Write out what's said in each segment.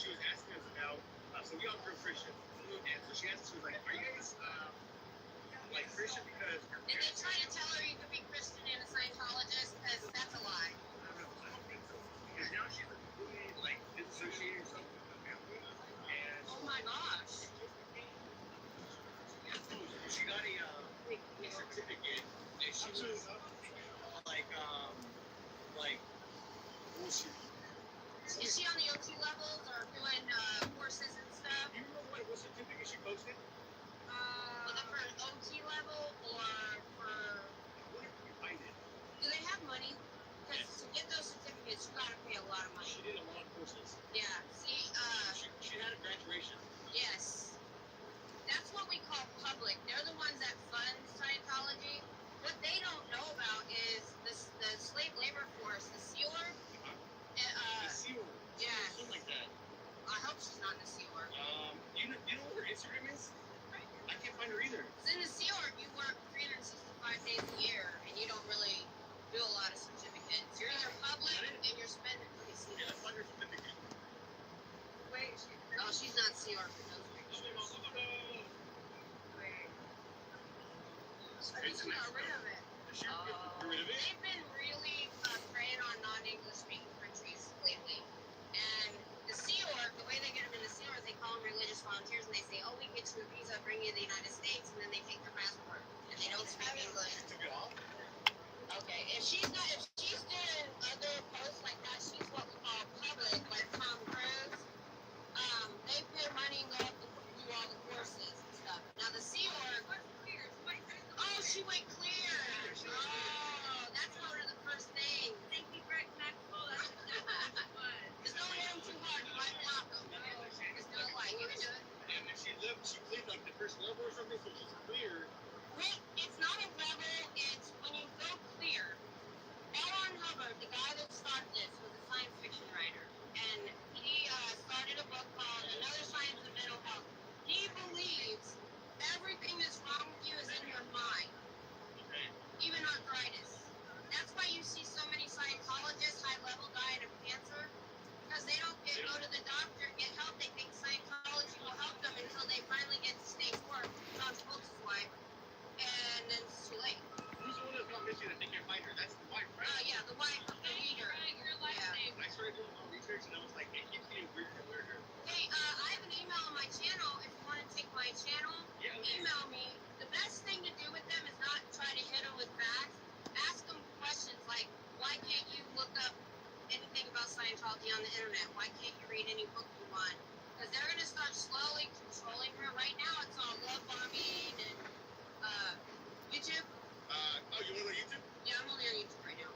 Did they try to tell her you could be Christian and a Scientologist? Because that's a lie. Oh my gosh. She got a certificate, and she was like bullshit. Is she on the OT levels or doing courses and stuff? Do you know what certificate she posted? Was it for an OT level or for? What if you find it? Do they have money? Because to get those certificates, you gotta pay a lot of money. She did a lot of courses. Yeah. See, she had a graduation. Yes. That's what we call public. They're the ones that fund Scientology. What they don't know about is the slave labor force, the SEALer. The SEALer. Yeah. Something like that. I hope she's not in the SEALer. You know what her Instagram is? I can't find her either. In the SEALer, you work 365 days a year, and you don't really do a lot of certificates. You're either public and you're spending. Let me see. Yeah, find her certificate. Wait, she's not SEALer for those pictures. I think she got rid of it. They've been really preying on non-English speaking countries lately. And the SEALer, the way they get them in the SEALer is they call them religious volunteers and they say, oh, we get you a visa, bring you to the United States, and then they take their passport. And they don't speak English. Okay, if she's doing other posts like that, she's what we call public, like Tom Cruise. They pay money and go up to do all the courses and stuff. Now the SEALer, oh, she went clear. Oh, that's one of the first things. Thank you, Greg Maxwell. Just don't hit him too hard. You might block him. Just do it like you do it. And if she cleared like the first level or something, so she's clear. Rick, it's not a level. It's when you go clear. L. Hubbard, the guy that started this, was a science fiction writer. And he started a book called Another Science of Mental Health. He believes everything that's wrong with you is in your mind. Okay. Even arthritis. That's why you see so many Scientologists high-level dying of cancer. Because they don't go to the doctor and get help. They think Scientology will help them until they finally get to stage 4. John Folks' wife. And then it's too late. Who's the one that's not missing? I think you're fighter. That's the wife, right? Yeah, the wife of the leader. Your last name. I started doing my research and I was like, it keeps getting weirder and weirder. Hey, I have an email on my channel. If you want to take my channel, email me. The best thing to do with them is not try to hit them with facts. Ask them questions like, why can't you look up anything about Scientology on the internet? Why can't you read any book you want? Because they're going to start slowly controlling her. Right now, it's all love bombing and YouTube. You want to go to YouTube? Yeah, I'm only on YouTube right now.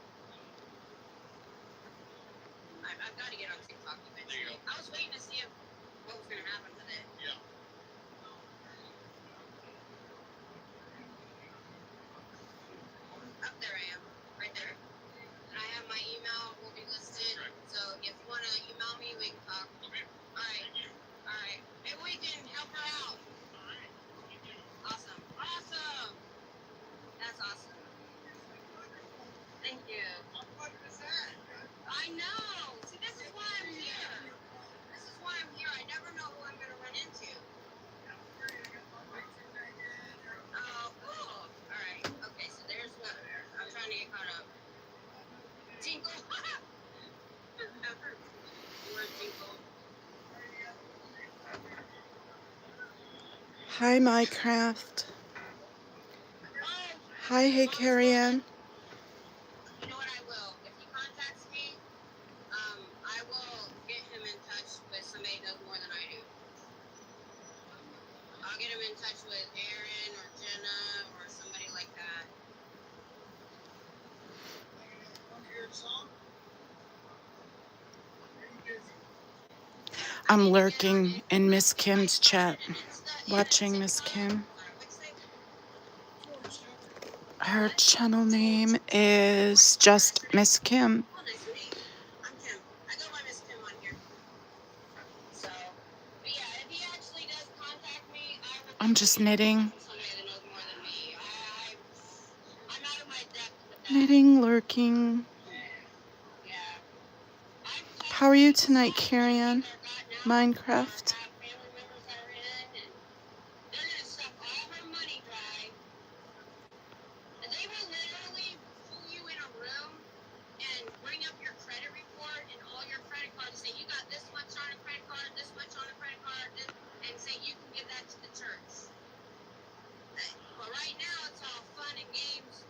I've got to get on TikTok eventually. I was waiting to see what was going to happen with it. Yeah. Up there I am. Right there. And I have my email will be listed. Right. So if you want to email me, we can talk. Okay. All right. Thank you. All right. Maybe we can help her out. All right. Thank you. Awesome. Awesome. That's awesome. Thank you. I know. See, this is why I'm here. This is why I'm here. I never know who I'm going to run into. Oh, cool. All right. Okay, so there's what I'm trying to get caught up. Tinkle. Word tinkle. Hi, Minecraft. Hi, hey, Carrie Ann. You know what I will? If he contacts me, I will get him in touch with somebody who knows more than I do. I'll get him in touch with Aaron or Jenna or somebody like that. I'm lurking in Miss Kim's chat, watching Miss Kim. Her channel name is just Miss Kim. Oh, nice to meet you. I'm Kim. I go by Miss Kim on here. So, but yeah, if he actually does contact me, I will. I'm just knitting. Somebody that knows more than me. I'm out of my depth with that. Knitting, lurking. Yeah. How are you tonight, Carrie Ann? God Minecraft. have family members that are in, and they're gonna suck all her money dry. And they will literally pull you in a room and bring up your credit report and all your credit cards and say you got this much on a credit card, this much on a credit card, and say you can give that to the church. But right now it's all fun and games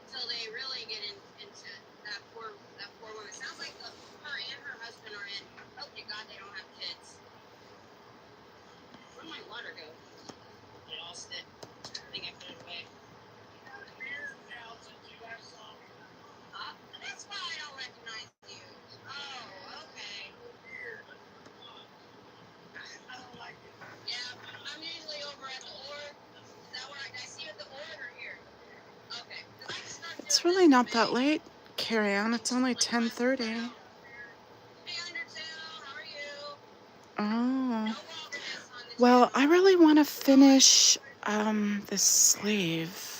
until they really get into that poor woman. Sounds like her and her husband are in. Hope to God they don't have kids. Where'd my water go? I lost it. I think I put it away. That's why I don't recognize you. Oh, okay. I don't like it. Yeah, I'm usually over at the org. Is that where I see you at the org or here? Okay. I just started It's doing really this not in that May. late, Carrie Ann. It's only 10:30. Hey, Undertale, how are you? Oh. No wilderness on the Well, I channel. really want to finish this sleeve.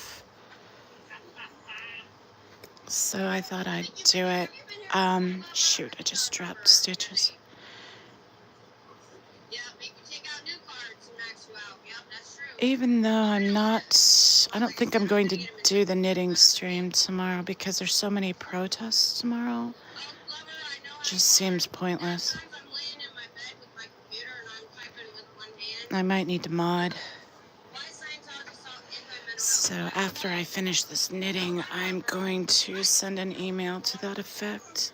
So I thought I'd do it. Shoot, I just dropped stitches. Yeah, make you take out new cards and max you out. Yep, that's true. Even though I don't think I'm going to do the knitting stream tomorrow because there's so many protests tomorrow. Just seems pointless. I'm laying in my bed with my computer and I'm typing with one hand. I might need to mod. Why Scientology so anti-mental health? So after I finish this knitting, I'm going to send an email to that effect.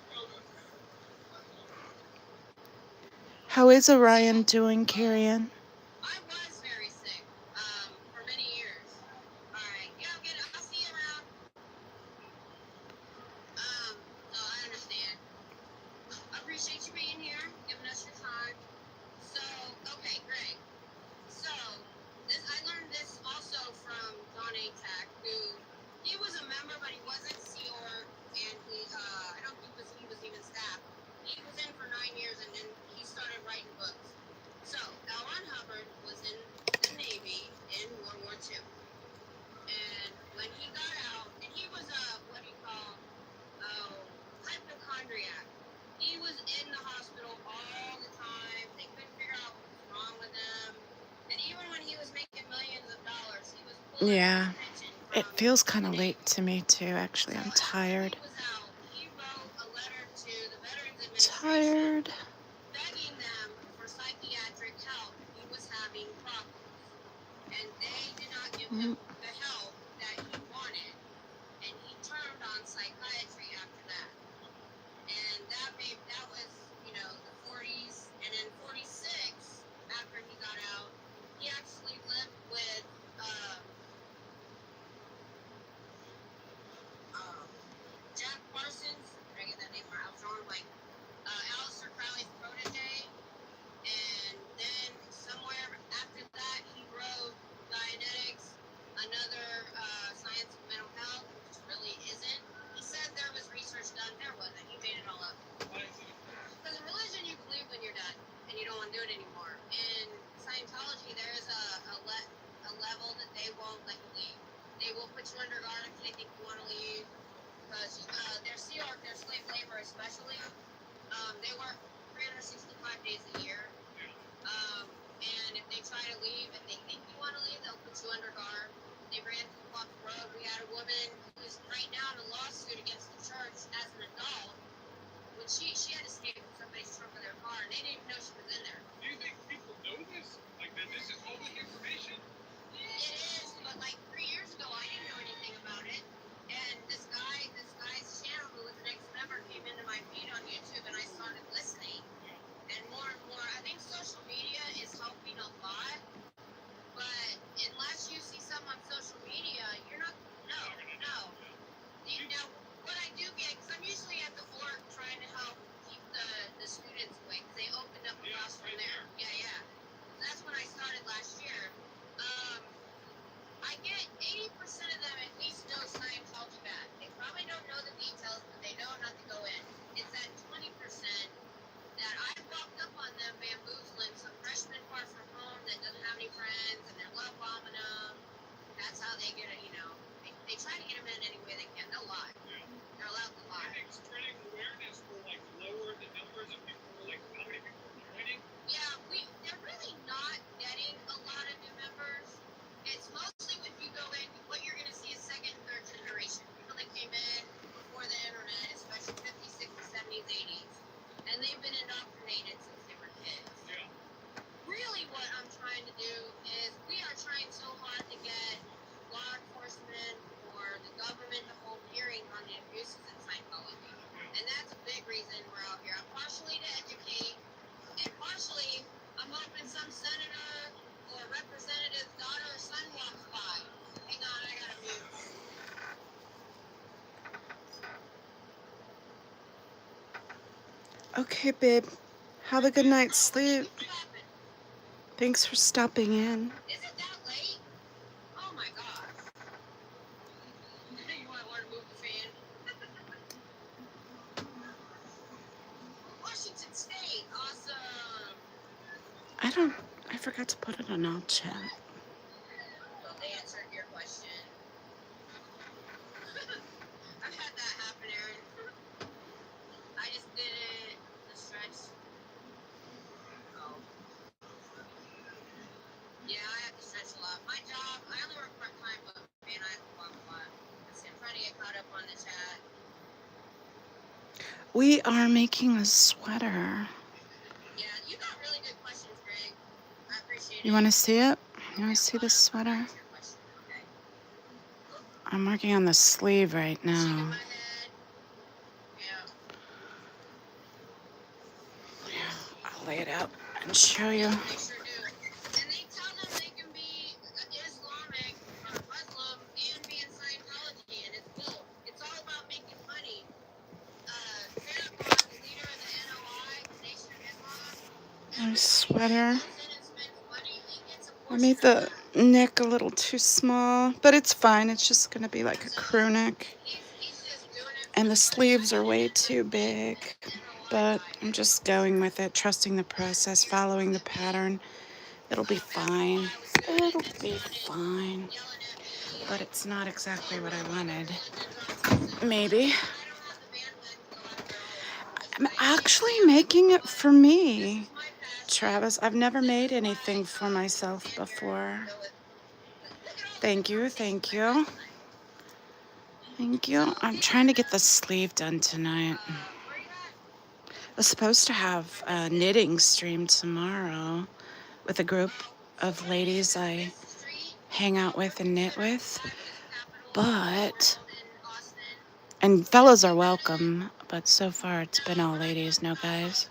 How is Orion doing, Carrie Ann? I was very sick for many years. All right, yeah, I'll see you around. So I understand. I appreciate you being here, giving us your time. So, okay, great. So, I learned this also from John Atak, who, he was a member, but he wasn't Sea Org, and I don't think he was even staff. He was in for 9 years, and then he started writing books. So, L. Ron Hubbard was in the Navy in World War II. And when he got out, and he was what do you call, hypochondriac. He was in the hospital all the time. They couldn't figure out what was wrong with him. And even when he was making millions of dollars, he was pulling his pension from It feels kind of late to me too, actually. I'm tired. he was out, he wrote a letter to the Veterans Administration begging them for psychiatric help. He was having problems. And they did not give him the help that he wanted. And he turned on psychiatry after that. And that was, the 40s. And in 46, after he got out, he actually lived with Jack Parsons. Did I get that name right? I was drawing like Aleister Crowley's protege. And then somewhere after that, he wrote Dianetics, another science of mental health, which really isn't. He said there was research done. There wasn't. He made it all up. Because in religion, you believe when you're done, and you don't want to do it anymore. In Scientology, there is a level that they won't let you leave. They will put you under guard if they think you want to leave. Because their Sea Org, their slave labor especially, they work 365 days a year. And if they try to leave and they think you want to leave, they'll put you under guard. They ran through Buck Road. We had a woman who's right now in a lawsuit against the church as an adult. When she had escaped from somebody's trunk of their car, and they didn't even know she was in there. Do you think people know this? Like that this is public information? It is, but like 3 years ago, I didn't know anything about it. And this guy's channel, who was an ex-member, came into my feed on YouTube, and I started listening. And more, I think social media is helping a lot. But unless you see something on social media, you're not. No. Now, what I do get, because I'm usually at the org trying to help keep the students away, because they opened Okay, babe. Have a good night's sleep. Keep clapping. Thanks for stopping in. Is it that late? Oh my gosh. You might want to move the fan. Washington State. Awesome. I forgot to put it on all chat. Well, they answered your question. I've had that happen, Aaron. I just did it the stretch. Oh. Yeah, I have to stretch a lot. My job, I only work part time, but man, I have to walk a lot. See, I'm trying to get caught up on the chat. We are making a sweater. Yeah, you got really good questions, Greg. I appreciate it. You want to see it? You want to see this sweater? That's your question. Okay. I'm working on the sleeve right Shaking now. my head. Yeah. I'll lay it out and show you. They sure do. And they tell them they can be Islamic or Muslim and be in Scientology, and it's bull. It's all about making money. Farrakhan, the leader of the NOI, Nation of Islam, My sweater. goes in and spends money, he gets a I portion made of the that. neck a little too small, but it's fine. It's just going to be like a crew neck. He's just doing it for And the the sleeves are money. way too big. But I'm just going with it, trusting the process, following the pattern. It'll be fine. It'll be fine. But it's not exactly what I wanted. Maybe. I'm actually making it for me, Travis. I've never made anything for myself before. Thank you, thank you. Thank you. I'm trying to get the sleeve done tonight. I was supposed to have a knitting stream tomorrow with a group of ladies I hang out with and knit with. And fellows are welcome, but so far it's been all ladies, no guys.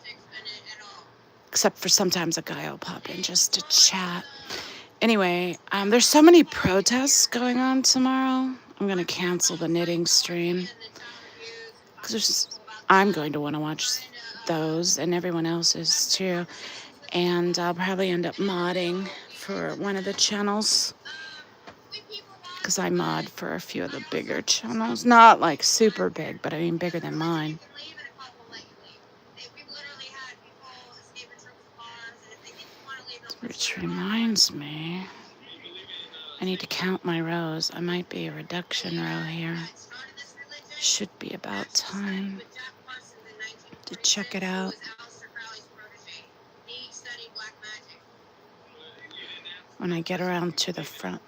Except for sometimes a guy will pop in just to chat. Anyway, there's so many protests going on tomorrow. I'm going to cancel the knitting stream. Because I'm going to want to watch those, and everyone else is too. And I'll probably end up modding for one of the channels. Because I mod for a few of the bigger channels. Not like super big, but I mean bigger than mine. Which reminds me, I need to count my rows. I might be a reduction row here. Should be about time to check it out. When I get around to the front.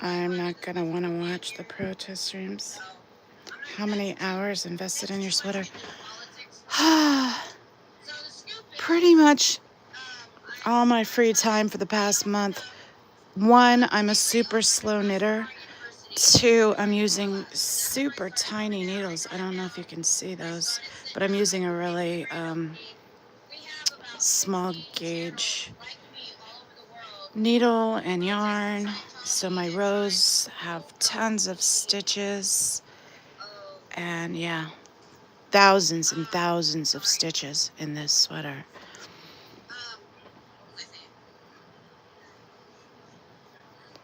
I'm not gonna want to watch the protest streams. How many hours invested in your sweater? Pretty much all my free time for the past month. 1, I'm a super slow knitter. 2, I'm using super tiny needles. I don't know if you can see those, but I'm using a really small gauge needle and yarn. So my rows have tons of stitches, and yeah, thousands and thousands of stitches in this sweater.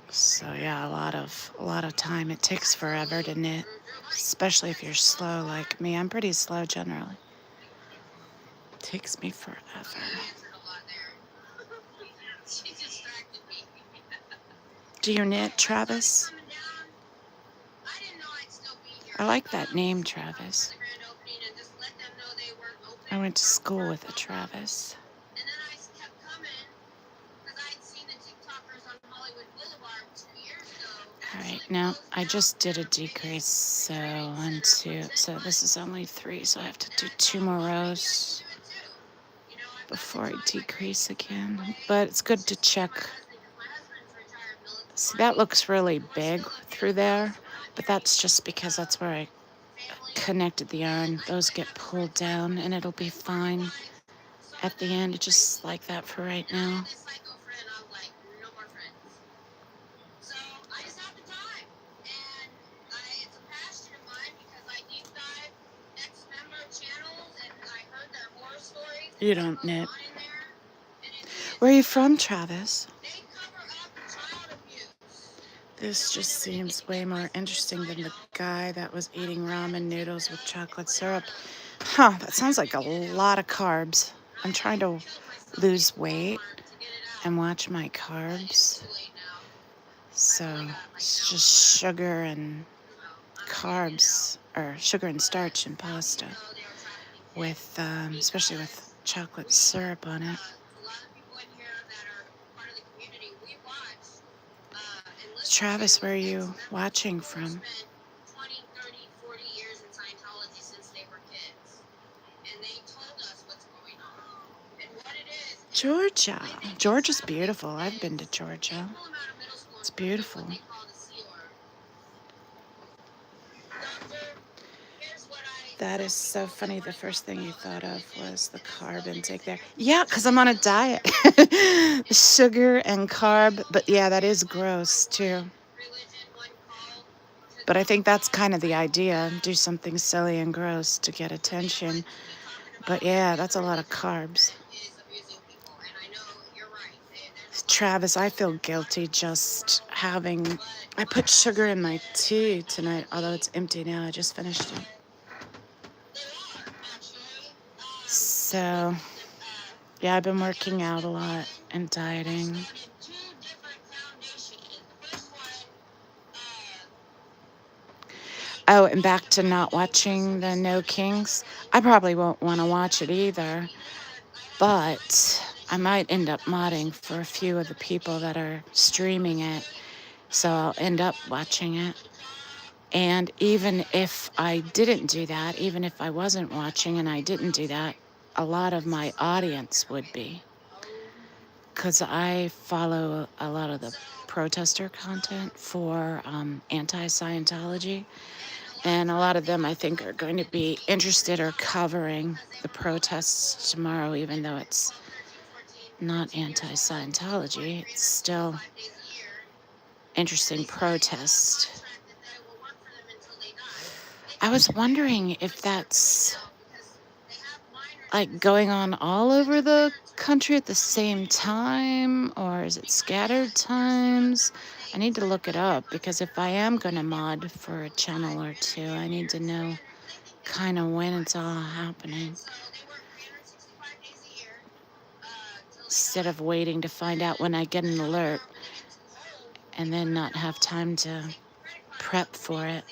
So yeah, a lot of time. It takes forever to knit, especially if you're slow like me. I'm pretty slow generally. It takes me forever. Do you knit, Travis? I like that name, Travis. I went to school with a Travis. All right, now I just did a decrease, so 1, 2, so this is only 3, so I have to do 2 more rows before I decrease again, but it's good to check. See, that looks really big through there, but that's just because that's where I connected the yarn. Those get pulled down and it'll be fine. at the end. It's just like that for right And I now. had this psycho friend, I'm like, no more friends. So I just have the time. And it's a passion of mine because I deep dive ex-member channels and I heard their horror stories and You what don't goes knit. on in there. And Where are you from, Travis? they cover up child abuse. This just seems way more interesting than the guy that was eating ramen noodles with chocolate syrup. Huh, that sounds like a lot of carbs. I'm trying to lose weight and watch my carbs. So it's just sugar and carbs, or sugar and starch and pasta with, especially with chocolate syrup on it. Travis, where are you watching from? 20, 30, 40 years in Scientology since they were kids. And they told us what's going on. And what it is. Georgia. Georgia's beautiful. I've been to Georgia. It's beautiful. That is so funny. The first thing you thought of was the carb intake there. Yeah, because I'm on a diet. Sugar and carb. But yeah, that is gross too. But I think that's kind of the idea. Do something silly and gross to get attention. But yeah, that's a lot of carbs. Travis, I feel guilty just having... I put sugar in my tea tonight, although it's empty now. I just finished it. So, yeah, I've been working out a lot and dieting. Oh, and back to not watching the No Kings. I probably won't want to watch it either, but I might end up modding for a few of the people that are streaming it, so I'll end up watching it. And even if I didn't do that, even if I wasn't watching and I didn't do that, a lot of my audience would be. Because I follow a lot of the protester content for anti-Scientology. And a lot of them, I think, are going to be interested or covering the protests tomorrow, even though it's not anti-Scientology. It's still interesting protest. I was wondering if that's like going on all over the country at the same time, or is it scattered times? I need to look it up, because if I am going to mod for a channel or two, I need to know kind of when it's all happening, instead of waiting to find out when I get an alert and then not have time to prep for it.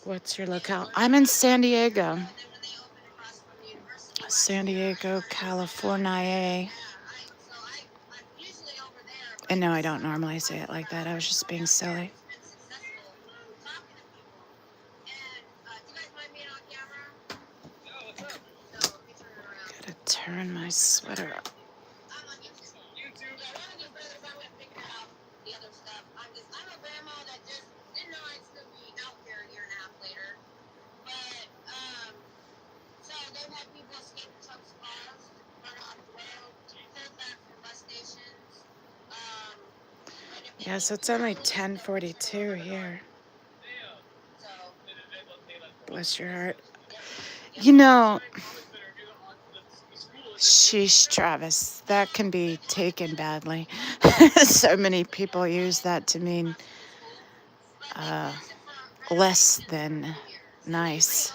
What's your locale? I'm in San Diego. San Diego, California. And no, I don't normally say it like that. I was just being silly. Gotta turn my sweater up. Yeah, so it's only 10:42 here. Bless your heart. You know, sheesh, Travis, that can be taken badly. So many people use that to mean less than nice.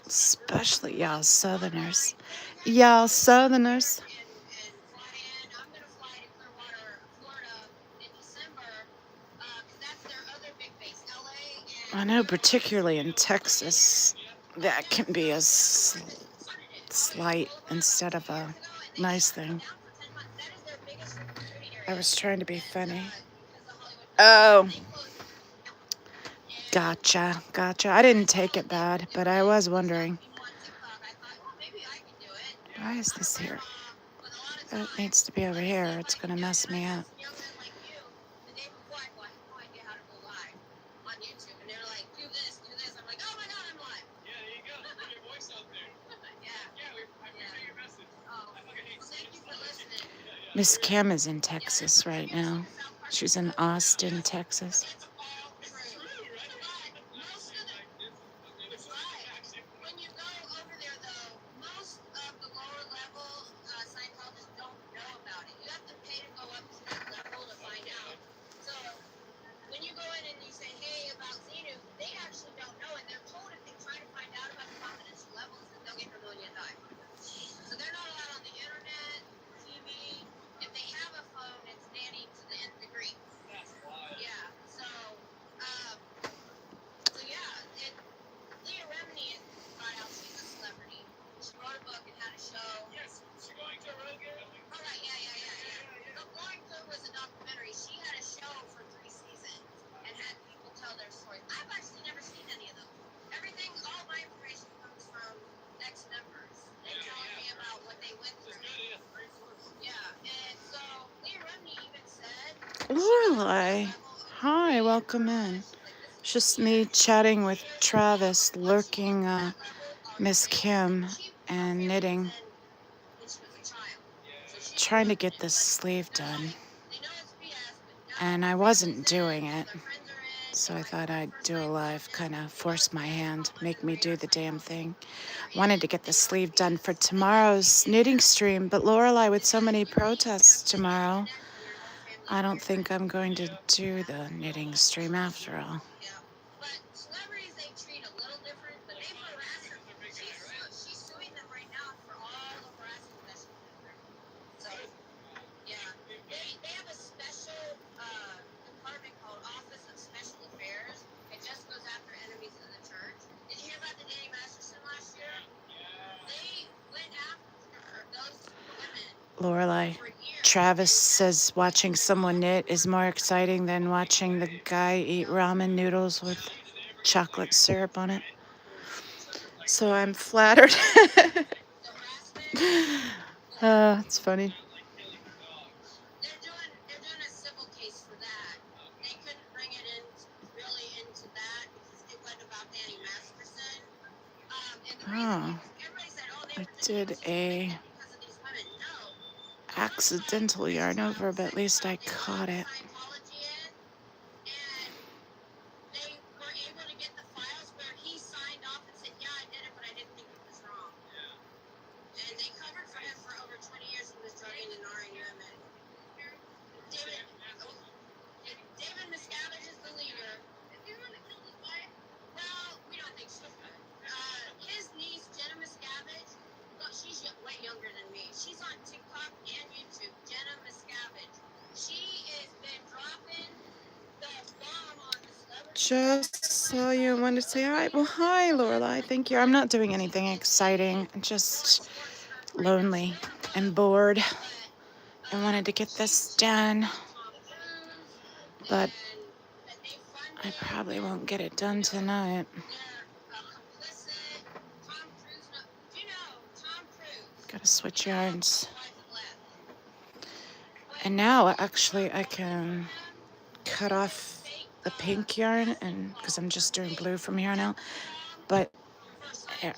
Especially y'all Southerners. Y'all Southerners. I know, particularly in Texas, that can be a slight instead of a nice thing. I was trying to be funny. Oh, Gotcha, gotcha. I didn't take it bad, but I was wondering. Why is this here? It needs to be over here. It's gonna mess me up. Yeah, there you go. Put your voice out there. Yeah, I appreciate your message. I fucking hate Scientology. Miss Kim is in Texas right now. She's in Austin, Texas. It's true, right? When you go over there, though, most of the lower level Scientologists don't know about it. You have to pay to go up to that level to find out. So when you go in and you say, "Hey, about Xenu," they actually don't know, and they're told if they try to find out about the confidential levels, that they'll get familiar and die. So they're not allowed on the internet, TV. If they have a phone, it's nanny to the nth degree. That's wild. Yeah. So, yeah, Leah Remini got out. She's a celebrity. She wrote a book and had a show. Yes, she going to Rogan. All right, yeah. The Blind Clue was a documentary. She had a show for 3 seasons and had people tell their stories. I've actually never seen any of them. Everything, all my information comes from ex-members. They telling me about what they went through. Yeah, and so Leah Remini even said, Lorelai, hi, welcome in. It's just me chatting with Travis, lurking Miss Kim and knitting, trying to get this sleeve done. And I wasn't doing it, so I thought I'd do a live, kind of force my hand, make me do the damn thing. Wanted to get the sleeve done for tomorrow's knitting stream, but Lorelai, with so many protests tomorrow, I don't think I'm going to do the knitting stream after all. But celebrities they treat a little different, but they harass her. She's suing them right now for all the harassment that she's been through. So, yeah. They have a special department called Office of Special Affairs. It just goes after enemies of the church. Did you hear about the Danny Masterson last year? They went after those women. Lorelai, Travis says watching someone knit is more exciting than watching the guy eat ramen noodles with chocolate syrup on it. So I'm flattered. It's funny. They're doing a civil case for that. They couldn't bring it in really into that because it wasn't about Danny Masterson. And the reason everybody said, "Oh, they I were just did a because of these women." No. accidental yarn over, but at least I caught it. Scientology in, and they were able to get the files where he signed off and said, "Yeah, I did it, but I didn't think it was wrong." And they covered for him for over 20 years. He was drugging and narring women. David Miscavige is the leader. Is he the one that killed his wife? Well, we don't think so. His niece, Jenna Miscavige, look, she's way younger than me. She's on TikTok and YouTube. Jenna Miscavige. She has been dropping the bomb on the celebrity. Just saw you and wanted to say hi. Well, hi, Lorelai. Thank you. I'm not doing anything exciting. I'm just lonely and bored. I wanted to get this done, but I probably won't get it done tonight. Gotta switch yarns. And now, actually, I can cut off the pink yarn, and because I'm just doing blue from here on out. But here,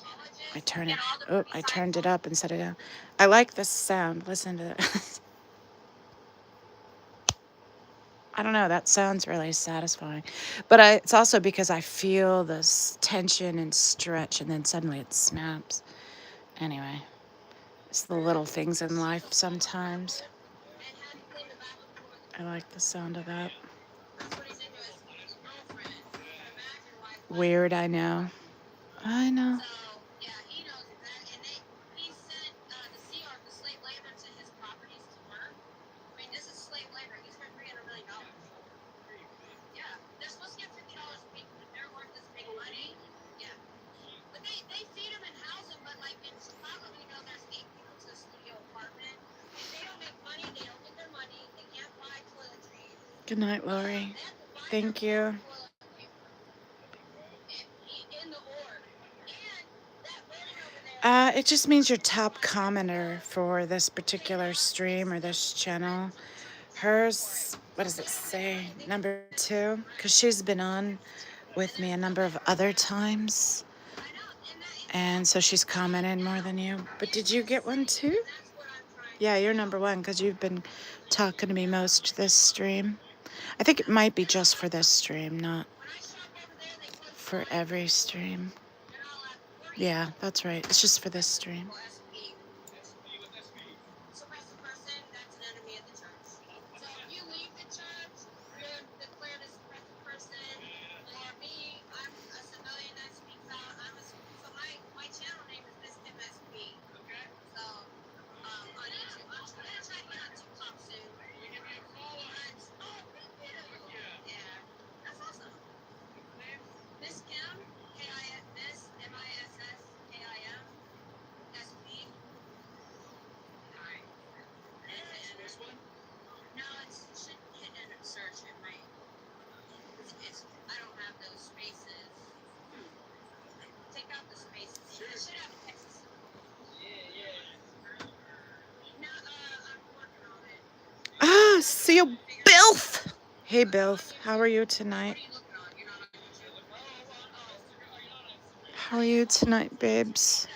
I turn it. Oh, I turned it up and set it down. I like this sound. Listen to that. I don't know. That sounds really satisfying. But it's also because I feel this tension and stretch, and then suddenly it snaps. Anyway, it's the little things in life sometimes. I like the sound of that. Weird, I know. I know. So, yeah, he knows exactly. And he sent the Sea Org, the slave labor, to his properties to work. I mean, this is slave labor. He's worth $300 million. Yeah, they're supposed to get $50 a week, but they're worth this big money. Yeah, but they feed them and house them. But like in Chicago, there's 8 people to a studio apartment. If they don't make money, they don't get their money. They can't buy toiletries. Good night, Lori. Thank you. It just means your top commenter for this particular stream or this channel. Hers, what does it say? Number 2? Because she's been on with me a number of other times. And so she's commented more than you. But did you get one too? Yeah, you're number 1 because you've been talking to me most this stream. I think it might be just for this stream, not for every stream. Yeah, that's right. It's just for this stream. Suppress the person, that's an enemy of the church. So if you leave the church, you're declared a suppressive person. Or me, I'm a civilian that speaks out. So my channel name is Miss Kim SP. Okay. So on YouTube, I'm gonna try to get on TikTok soon. You give me a follow. Oh, thank you. Yeah, that's awesome. Miss Kim, Miss MISSKIM SP. This one? No, it should hit in a search. It might. I don't have those spaces. Take out the spaces. Sure. It should have a text. Yeah. No, I'm working on it. Ah, see you, Bilf. Hey, Bilf. How are you tonight? What are you looking on? You're not on YouTube? How are you tonight, babes?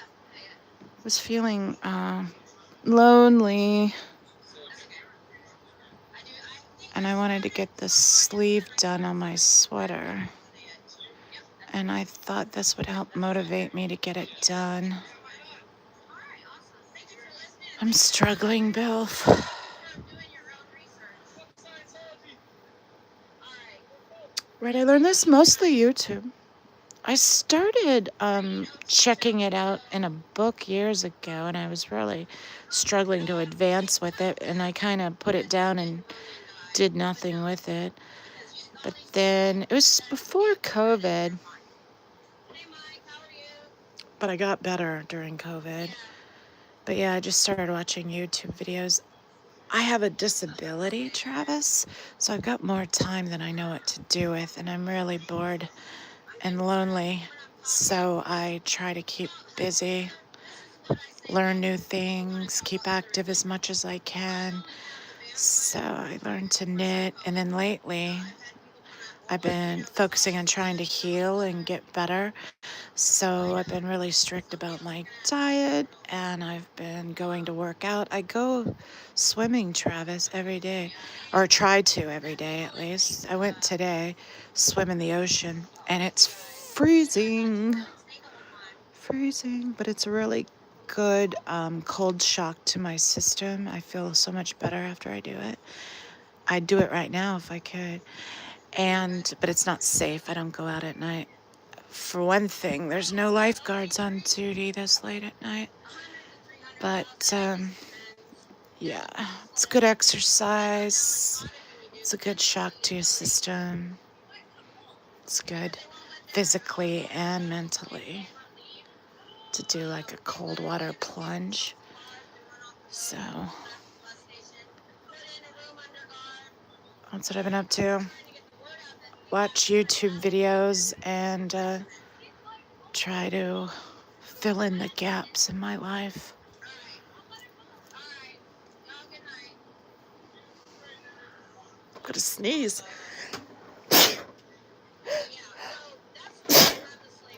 Was feeling lonely, and I wanted to get the sleeve done on my sweater, and I thought this would help motivate me to get it done. I'm struggling, Bilf. Right, I learned this mostly YouTube. I started checking it out in a book years ago, and I was really struggling to advance with it, and I kind of put it down and did nothing with it. But then it was before COVID, but I got better during COVID. But yeah, I just started watching YouTube videos. I have a disability, Travis, so I've got more time than I know what to do with, and I'm really bored and lonely. So I try to keep busy, learn new things, keep active as much as I can. So I learned to knit, and then lately I've been focusing on trying to heal and get better. So I've been really strict about my diet, and I've been going to work out. I go swimming, Travis, every day, or try to every day at least. I went today, swim in the ocean, and it's freezing. Freezing, but it's a really good cold shock to my system. I feel so much better after I do it. I'd do it right now if I could. But it's not safe. I don't go out at night. For one thing, there's no lifeguards on duty this late at night. But yeah, it's good exercise. It's a good shock to your system. It's good physically and mentally to do like a cold water plunge. So that's what I've been up to. Watch YouTube videos and try to fill in the gaps in my life. I'm gonna sneeze.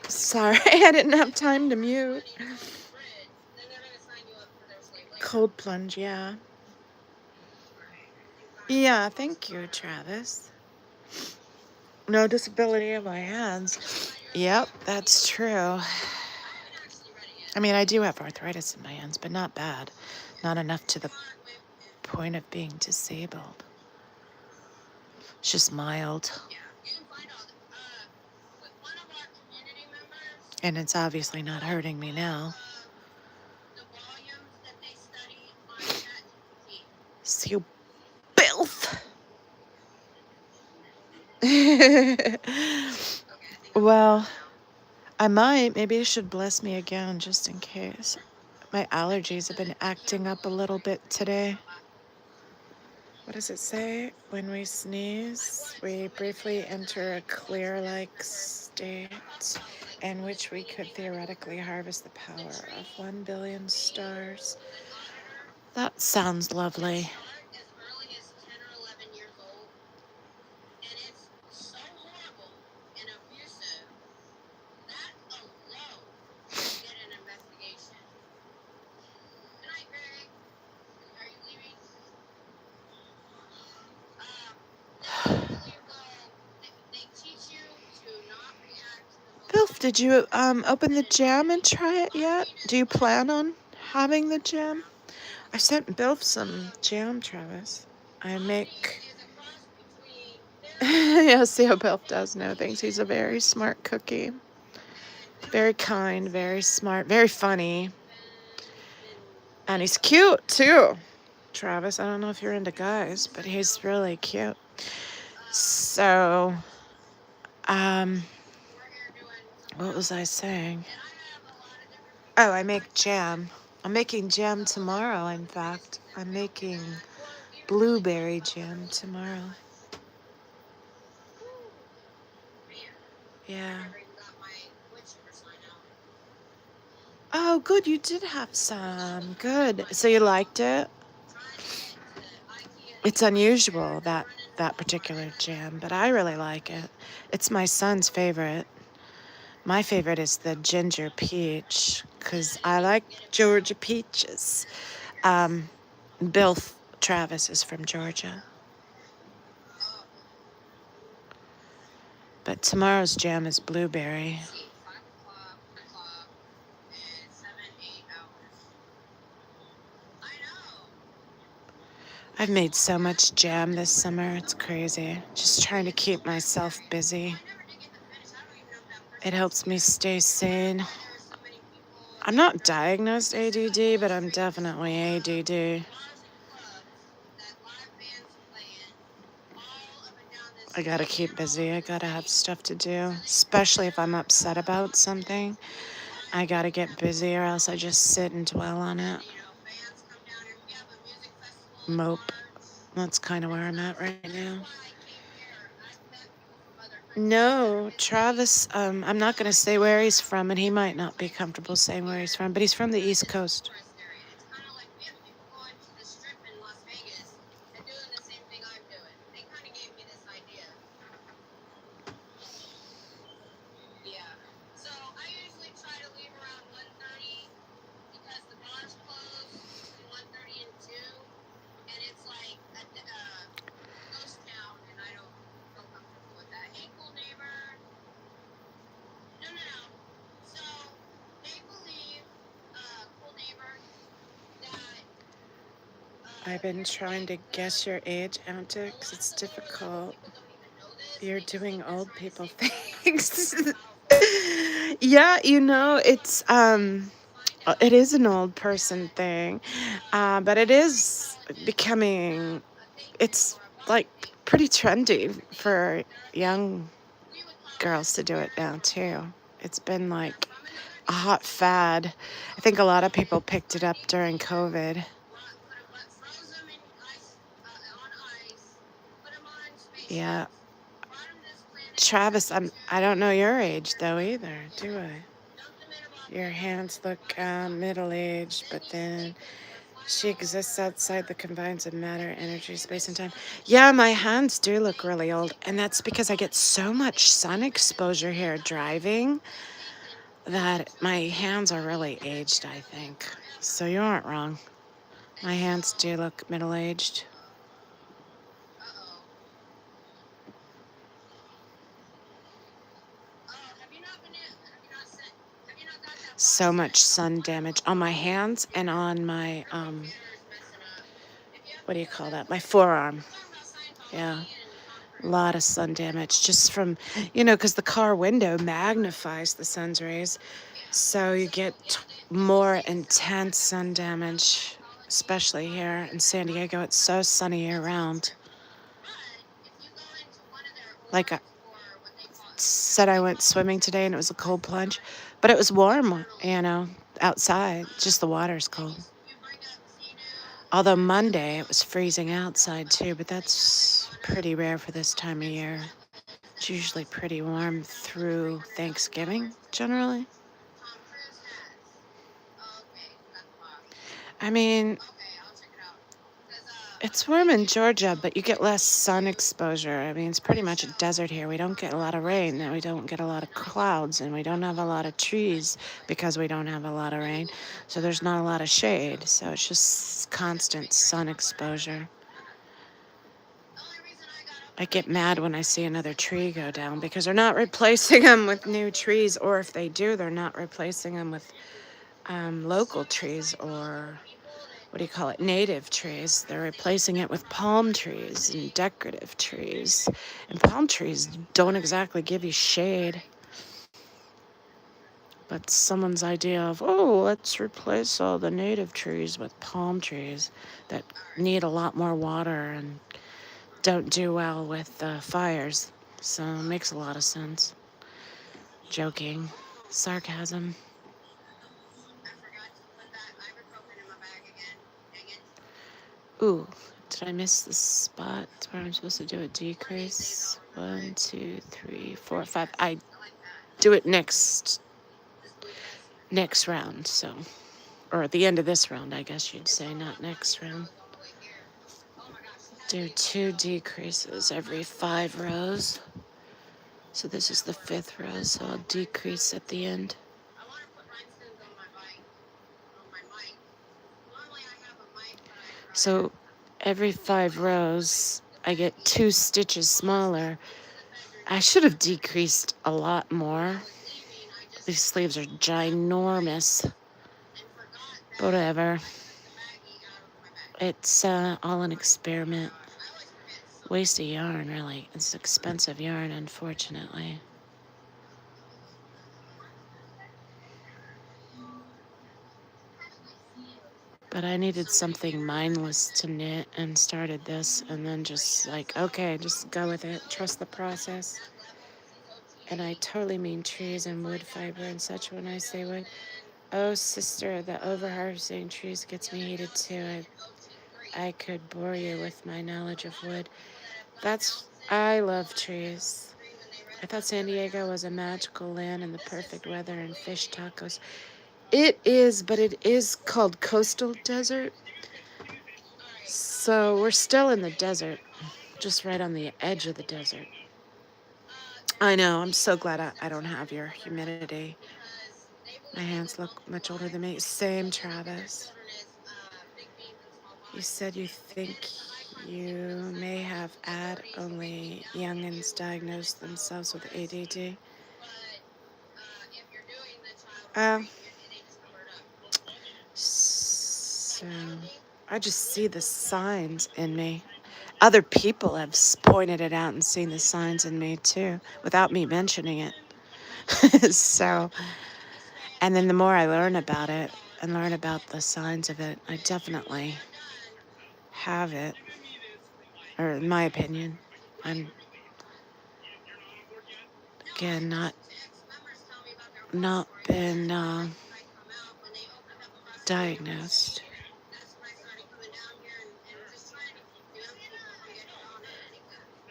Sorry, I didn't have time to mute. Cold plunge, yeah. Yeah, thank you, Travis. No disability in my hands. Yep, that's true. I mean, I do have arthritis in my hands, but not bad. Not enough to the point of being disabled. It's just mild. And it's obviously not hurting me now. See you, Bilf! Well, I might. Maybe you should bless me again just in case. My allergies have been acting up a little bit today. What does it say? When we sneeze, we briefly enter a clear-like state in which we could theoretically harvest the power of 1 billion stars. That sounds lovely. Start as early as 10 or 11 years old, and it's so horrible and abusive that alone should get an investigation. Good night, Greg. Are you leaving? They literally will. They teach you to not react to the Bilf, did you open the jam and try it yet? Do you plan on having the jam? I sent Bilf some jam, Travis. I make. is a cross between Yeah, see how Bilf does know things. He's a very smart cookie. Very kind, very smart, very funny. And he's cute too. Travis, I don't know if you're into guys, but he's really cute. So, what was I saying? Oh, I make jam. I'm making jam tomorrow, in fact. I'm making blueberry jam tomorrow. Yeah. Oh, good. You did have some. Good. So you liked it? It's unusual, that particular jam, but I really like it. It's my son's favorite. My favorite is the ginger peach because I like Georgia peaches. Bill Travis is from Georgia. But tomorrow's jam is blueberry. I've made so much jam this summer, it's crazy. Just trying to keep myself busy. It helps me stay sane. I'm not diagnosed ADD, but I'm definitely ADD. I gotta keep busy. I gotta have stuff to do, especially if I'm upset about something. I gotta get busy, or else I just sit and dwell on it. Mope. That's kind of where I'm at right now. No, Travis, I'm not going to say where he's from, and he might not be comfortable saying where he's from, but he's from the East Coast. I've been trying to guess your age, Auntie, because it's difficult. You're doing old people things. Yeah, it is an old person thing, but it is becoming, it's like pretty trendy for young girls to do it now too. It's been like a hot fad. I think a lot of people picked it up during COVID. Yeah. Travis, I don't know your age though either, do I? Your hands look middle-aged, but then she exists outside the confines of matter, energy, space, and time. Yeah, my hands do look really old, and that's because I get so much sun exposure here driving that my hands are really aged, I think. So you aren't wrong. My hands do look middle-aged. So much sun damage on my hands and on my, what do you call that? My forearm. Yeah. A lot of sun damage just from, because the car window magnifies the sun's rays. So you get more intense sun damage, especially here in San Diego. It's so sunny year round. Like I said, I went swimming today and it was a cold plunge, but it was warm, outside. Just the water's cold. Although Monday it was freezing outside too, but that's pretty rare for this time of year. It's usually pretty warm through Thanksgiving, generally. Tom Cruise has. Oh, okay, got the box. I mean, Okay, I'll check it out. Cause it's warm in Georgia, but you get less sun exposure. I mean, it's pretty much a desert here. We don't get a lot of rain, and we don't get a lot of clouds, and we don't have a lot of trees because we don't have a lot of rain. So there's not a lot of shade. So it's just constant sun exposure. the only reason I got up I get mad when I see another tree go down because they're not replacing them with new trees, or if they do, they're not replacing them with local trees or what do you call it, native trees. They're replacing it with palm trees and decorative trees. And palm trees don't exactly give you shade. But someone's idea of, oh, let's replace all the native trees with palm trees that need a lot more water and don't do well with fires. So it makes a lot of sense. Joking. Sarcasm. I forgot to put that ibuprofen in my bag again. Dang it. Ooh, did I miss the spot where I'm supposed to do a decrease? 1, 2, 3, 4, 5. I I like that. do it next This blue dress. next round, so or at the end of this round, I guess you'd say, not next round. All the way here. Oh my gosh. Do 2 decreases every 5 rows. So this is the 5th row, so I'll decrease at the end. I want to put rhinestones on my bike. On my mic. Normally I have a mic, but I forgot. So every 5 rows, I get 2 stitches smaller. I should have decreased a lot more. Leaving, I just These sleeves are ginormous. and forgot that Whatever. I took the baggie out of my bag. It's all an experiment. I always forget. So Waste of yarn, really. It's expensive yarn, unfortunately. But I needed something mindless to knit and started this, and then just like, okay, just go with it. Trust the process. And I totally mean trees and wood fiber and such when I say wood. Oh, sister, the overharvesting trees gets me heated too. I could bore you with my knowledge of wood. I love trees. I thought San Diego was a magical land and the perfect weather and fish tacos. It is, but it is called coastal desert. So we're still in the desert, just right on the edge of the desert. I know, I'm so glad I don't have your humidity. My hands look much older than me. Same, Travis. You said you think you may have only youngins diagnosed themselves with ADD. Oh, so I just see the signs in me. Other people have pointed it out and seen the signs in me too, without me mentioning it. So, and then the more I learn about it and learn about the signs of it, I definitely have it. Or in my opinion, I'm again not been diagnosed.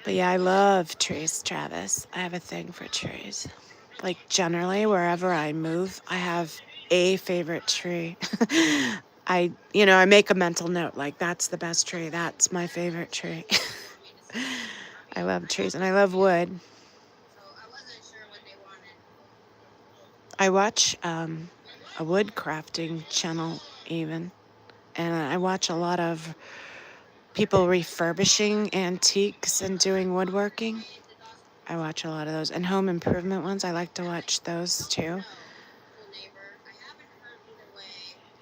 But yeah, I love trees, Travis. I have a thing for trees. Like generally, wherever I move, I have a favorite tree. I make a mental note, like that's the best tree. That's my favorite tree. I love trees and I love wood. I watch a wood crafting channel even, and I watch a lot of people refurbishing antiques and doing woodworking. I watch a lot of those. And home improvement ones, I like to watch those too.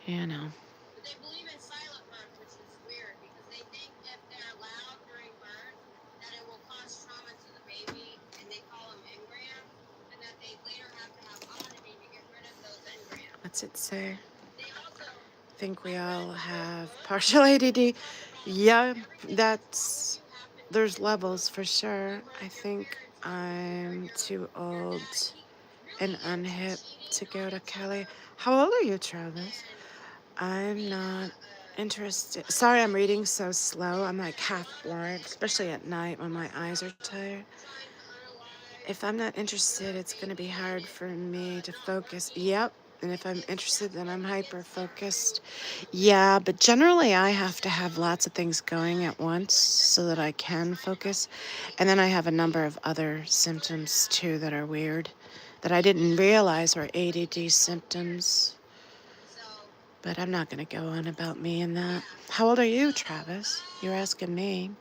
You know. But they believe in silent birth, which is weird because they think if they're loud during birth, that it will cause trauma to the baby, and they call them engrams, and that they later have to have otomy to get rid of those engrams. What's it say? They also I think we all have partial ADD. Yeah, there's levels for sure. I think I'm too old and unhip to go to Kelly. How old are you, Travis? I'm not interested. Sorry, I'm reading so slow. I'm like half blind, especially at night when my eyes are tired. If I'm not interested, it's going to be hard for me to focus. Yep. And if I'm interested, then I'm hyper focused. Yeah, but generally, I have to have lots of things going at once so that I can focus. And then I have a number of other symptoms too that are weird that I didn't realize were ADD symptoms. But I'm not going to go on about me and that. How old are you, Travis? You're asking me.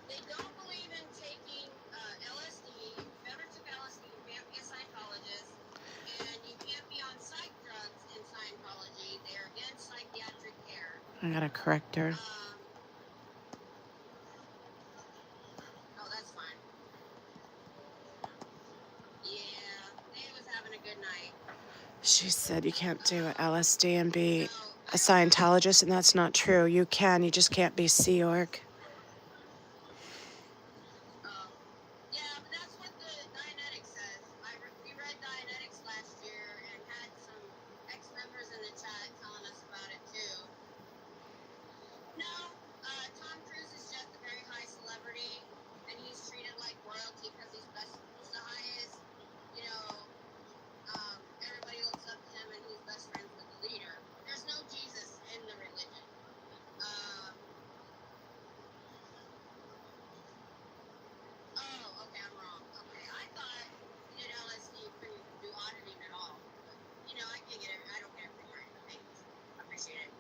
They don't believe in taking LSD. If you ever took LSD, you can't be a Scientologist, and you can't be on psych drugs in Scientology. They're against psychiatric care. I got to correct her. Oh, that's fine. Yeah, Dave was having a good night. She said you can't do LSD and be a Scientologist, and that's not true. You can, you just can't be Sea Org. Yeah, but that's what the Dianetics says. We read Dianetics last year and had some ex-members in the chat telling us about it too. No, Tom Cruise is just a very high celebrity, and he's treated like royalty because he's the highest, you know, everybody looks up to him and he's best friends with the leader. There's no Jesus in the religion. Oh, okay, I'm wrong. Okay, I thought you did LSD, you couldn't do auditing at all. But, you know, I can't get it. I don't get everything right. Thanks. I appreciate it.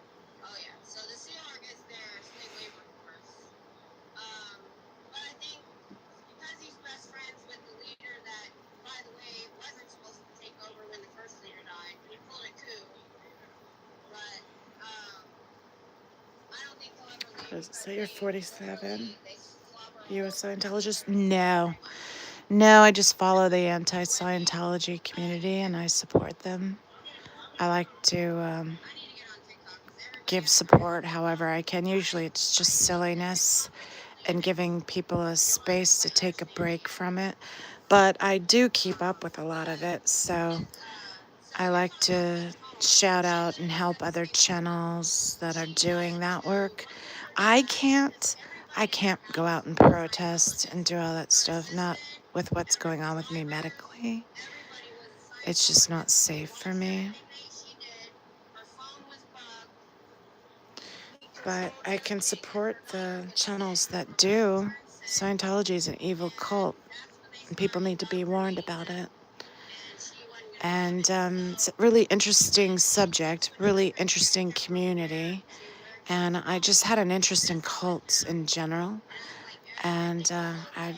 Oh, yeah. So the CR gets their slave labor force. But I think because he's best friends with the leader that, by the way, wasn't supposed to take over when the first leader died, he pulled a coup. But I don't think he'll ever leave. Does it say you're 47? You a Scientologist? No. No, I just follow the anti-Scientology community and I support them. I like to give support however I can. Usually it's just silliness and giving people a space to take a break from it. But I do keep up with a lot of it, so I like to shout out and help other channels that are doing that work. I can't go out and protest and do all that stuff, not with what's going on with me medically. It's just not safe for me. But I can support the channels that do. Scientology is an evil cult, and people need to be warned about it. And it's a really interesting subject, really interesting community. And I just had an interest in cults in general. And I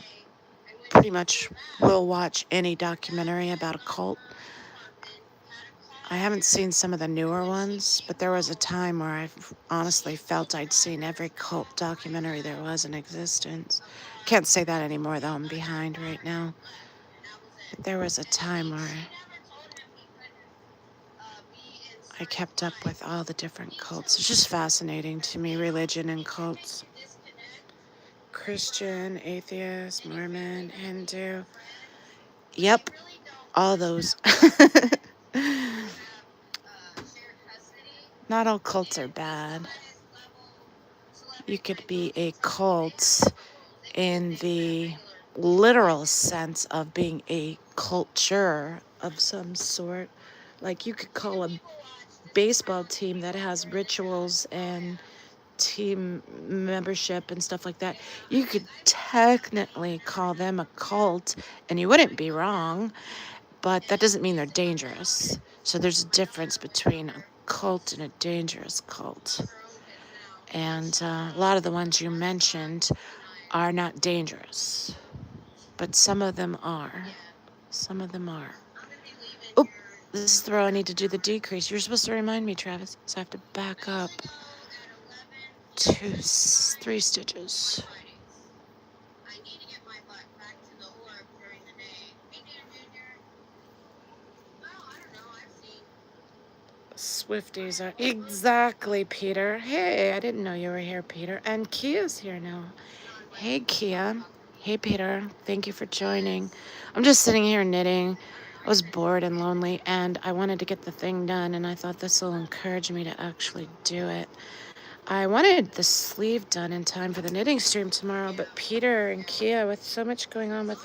pretty much will watch any documentary about a cult. I haven't seen some of the newer ones, but there was a time where I honestly felt I'd seen every cult documentary there was in existence. Can't say that anymore, though. I'm behind right now. But there was a time where I kept up with all the different cults. It's just fascinating to me, religion and cults. Christian, atheist, Mormon, Hindu. Yep, all those. Not all cults are bad. You could be a cult in the literal sense of being a culture of some sort. Like you could call a baseball team that has rituals and team membership and stuff like that, you could technically call them a cult and you wouldn't be wrong, but that doesn't mean they're dangerous. So there's a difference between a cult and a dangerous cult. And a lot of the ones you mentioned are not dangerous, but some of them are. Some of them are. Oh, this throw, I need to do the decrease. You're supposed to remind me, Travis, so I have to back up 3 stitches. Swifties are exactly, Peter. Hey, I didn't know you were here, Peter. And Kia's here now. Hey, Kia. Hey, Peter. Thank you for joining. I'm just sitting here knitting. I was bored and lonely, and I wanted to get the thing done, and I thought this will encourage me to actually do it. I wanted the sleeve done in time for the knitting stream tomorrow, but Peter and Kia, with so much going on with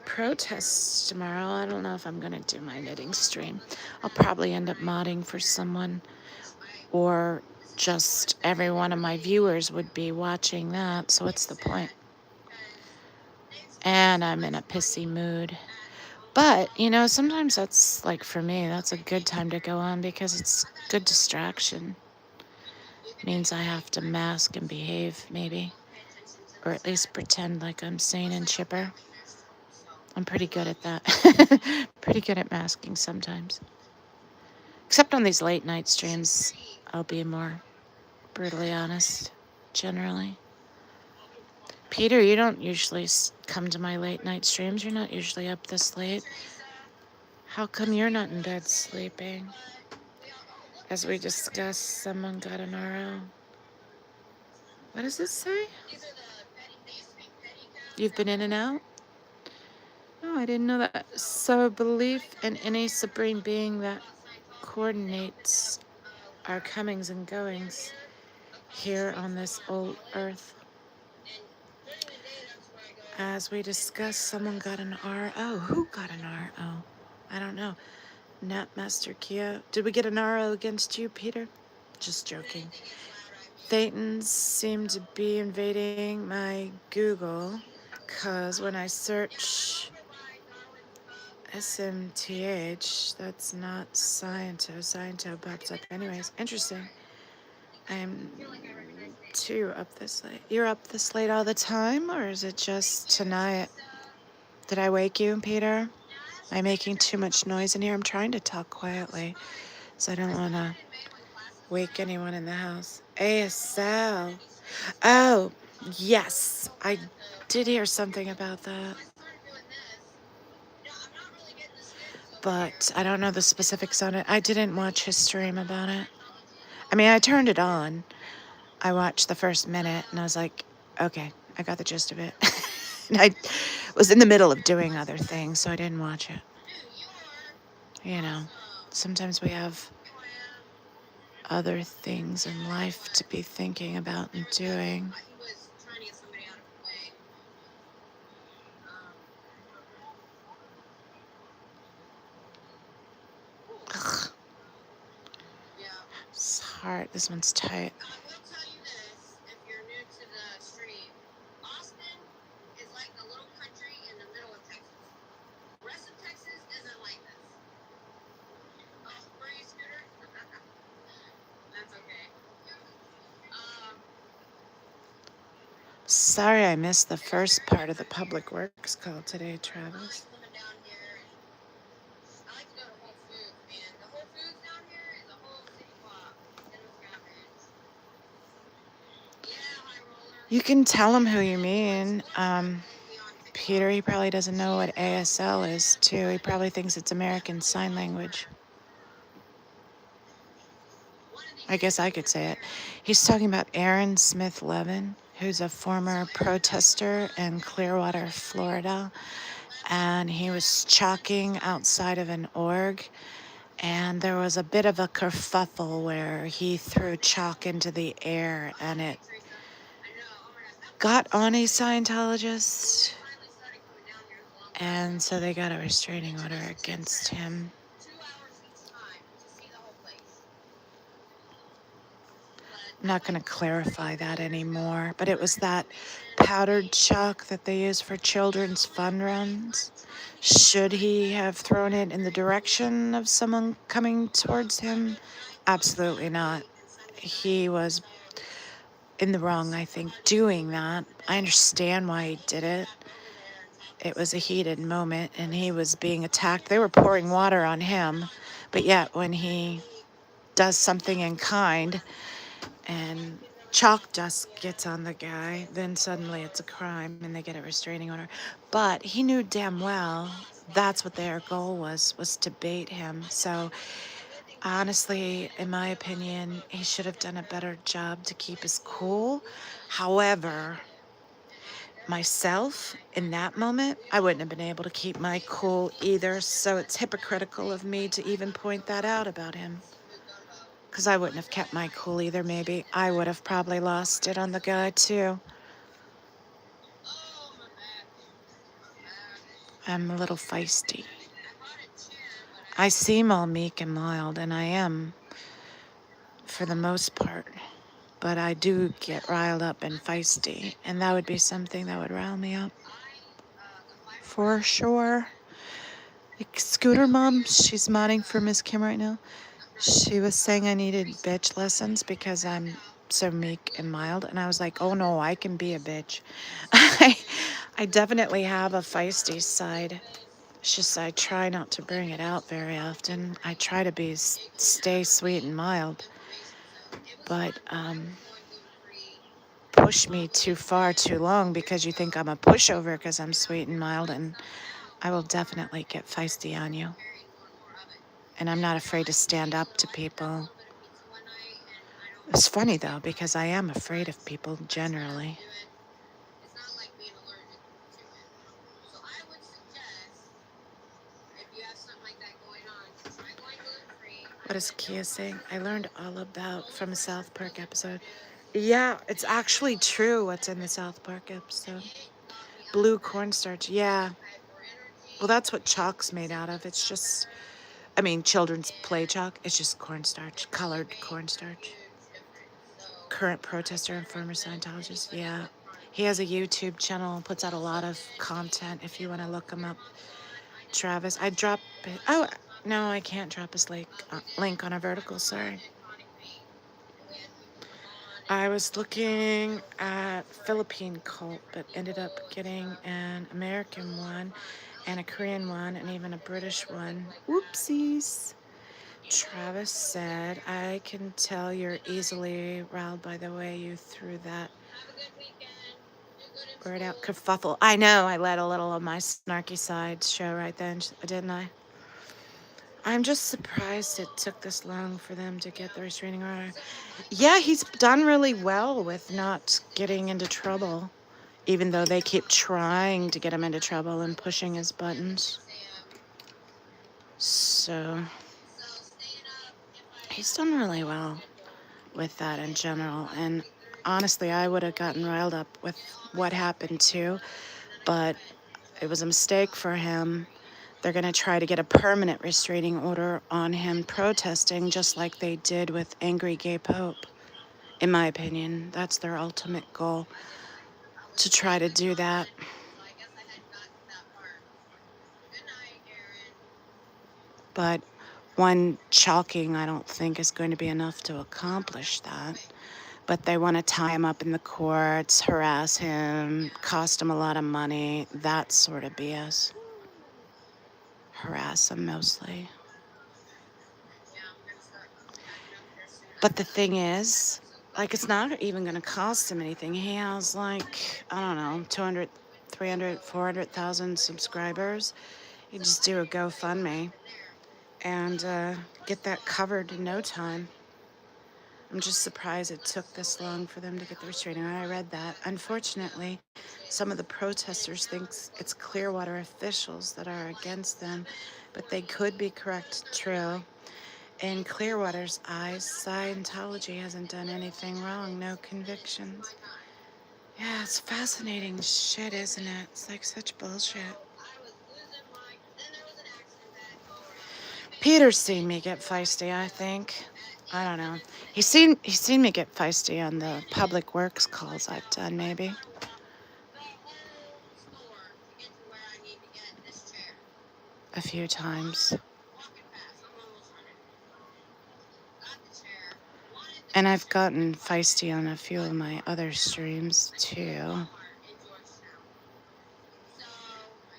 protests tomorrow. I don't know if I'm going to do my knitting stream. I'll probably end up modding for someone, or just every one of my viewers would be watching that, so what's the point? And I'm in a pissy mood. But, you know, sometimes that's, like, for me, that's a good time to go on because it's good distraction. Means I have to mask and behave, maybe. Or at least pretend like I'm sane and chipper. I'm pretty good at that. Pretty good at masking sometimes. Except on these late night streams, I'll be more brutally honest, generally. Peter, you don't usually come to my late night streams. You're not usually up this late. How come you're not in bed sleeping? As we discussed, someone got an RO. What does it say? You've been in and out? Oh, I didn't know that. So, belief in any supreme being that coordinates our comings and goings here on this old earth. As we discussed, someone got an RO. Who got an RO? I don't know. Netmaster Kia. Did we get an RO against you, Peter? Just joking. Thetans seem to be invading my Google, because when I search SMTH, that's not Sciento. Sciento pops up anyways. Interesting. I'm too up this late. You're up this late all the time, or is it just tonight? Did I wake you, Peter? Am I making too much noise in here? I'm trying to talk quietly, so I don't want to wake anyone in the house. ASL. Oh, yes. I did hear something about that. But I don't know the specifics on it. I didn't watch his stream about it. I mean, I turned it on. I watched the first minute and I was like, okay, I got the gist of it. And I was in the middle of doing other things, so I didn't watch it. You know, sometimes we have other things in life to be thinking about and doing. Ugh. It's hard. This one's tight. Sorry I missed the first part of the public works call today, Travis. You can tell him who you mean. Peter, he probably doesn't know what ASL is, too. He probably thinks it's American Sign Language. I guess I could say it. He's talking about Aaron Smith Levin, who's a former protester in Clearwater, Florida. And he was chalking outside of an org. And there was a bit of a kerfuffle where he threw chalk into the air and it got on a Scientologist. And so they got a restraining order against him. I'm not going to clarify that anymore, but it was that powdered chalk that they use for children's fun runs. Should he have thrown it in the direction of someone coming towards him? Absolutely not. He was in the wrong, I think, doing that. I understand why he did it. It was a heated moment, and he was being attacked. They were pouring water on him, but yet when he does something in kind and chalk dust gets on the guy, then suddenly it's a crime and they get a restraining order. But he knew damn well that's what their goal was to bait him. So honestly, in my opinion, he should have done a better job to keep his cool. However, myself, in that moment, I wouldn't have been able to keep my cool either, so it's hypocritical of me to even point that out about him. Because I wouldn't have kept my cool either, maybe. I would have probably lost it on the guy, too. I'm a little feisty. I seem all meek and mild, and I am for the most part. But I do get riled up and feisty, and that would be something that would rile me up. For sure. Like Scooter Mom, she's modding for Miss Kim right now. She was saying I needed bitch lessons because I'm so meek and mild. And I was like, oh no, I can be a bitch. I, I definitely have a feisty side. It's just I try not to bring it out very often. I try to stay sweet and mild. But push me too far too long because you think I'm a pushover because I'm sweet and mild, and I will definitely get feisty on you. And I'm not afraid to stand up to people. It's funny though, because I am afraid of people generally. What is Kia saying? I learned all about from a South Park episode. Yeah, it's actually true what's in the South Park episode. Blue cornstarch, yeah. Well, that's what chalk's made out of. It's just, I mean, children's play chalk. It's just cornstarch, colored cornstarch. Current protester and former Scientologist, yeah. He has a YouTube channel, puts out a lot of content if you want to look him up. Travis, I drop it. Oh, no, I can't drop his link on a vertical, sorry. I was looking at Philippine cult, but ended up getting an American one and a Korean one and even a British one. Whoopsies. Travis said, I can tell you're easily riled by the way you threw that word out. Kerfuffle. I know, I let a little of my snarky side show right then, didn't I? I'm just surprised it took this long for them to get the restraining order. Yeah, he's done really well with not getting into trouble, even though they keep trying to get him into trouble and pushing his buttons. So he's done really well with that in general. And honestly, I would have gotten riled up with what happened too, but it was a mistake for him. They're going to try to get a permanent restraining order on him protesting, just like they did with Angry Gay Pope. In my opinion, that's their ultimate goal, to try to do that. But one chalking, I don't think, is going to be enough to accomplish that. But they want to tie him up in the courts, harass him, cost him a lot of money, that sort of BS. Harass him mostly. But the thing is, like, it's not even going to cost him anything. He has, like, I don't know, 200, 300, 400,000 subscribers. You just do a GoFundMe and get that covered in no time. I'm just surprised it took this long for them to get the restraining order. I read that. Unfortunately, some of the protesters think it's Clearwater officials that are against them, but they could be correct, true. In Clearwater's eyes, Scientology hasn't done anything wrong, no convictions. Yeah, it's fascinating shit, isn't it? It's like such bullshit. Peter's seen me get feisty, I think. I don't know. He's seen me get feisty on the public works calls I've done, maybe. A few times. And I've gotten feisty on a few of my other streams too.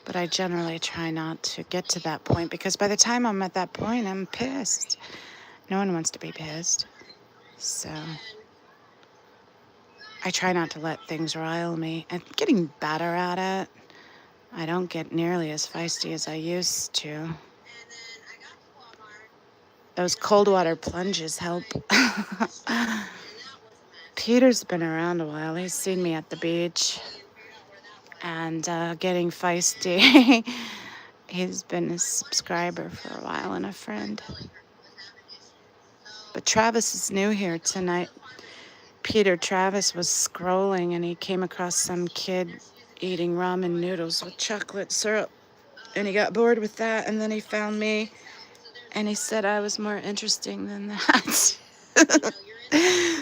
But I generally try not to get to that point because by the time I'm at that point, I'm pissed. No one wants to be pissed. So I try not to let things rile me. I'm getting better at it. I don't get nearly as feisty as I used to. Those cold water plunges help. Peter's been around a while. He's seen me at the beach and getting feisty. He's been a subscriber for a while and a friend. But Travis is new here tonight. Travis was scrolling and he came across some kid eating ramen noodles with chocolate syrup. And he got bored with that, and then he found me, and he said I was more interesting than that.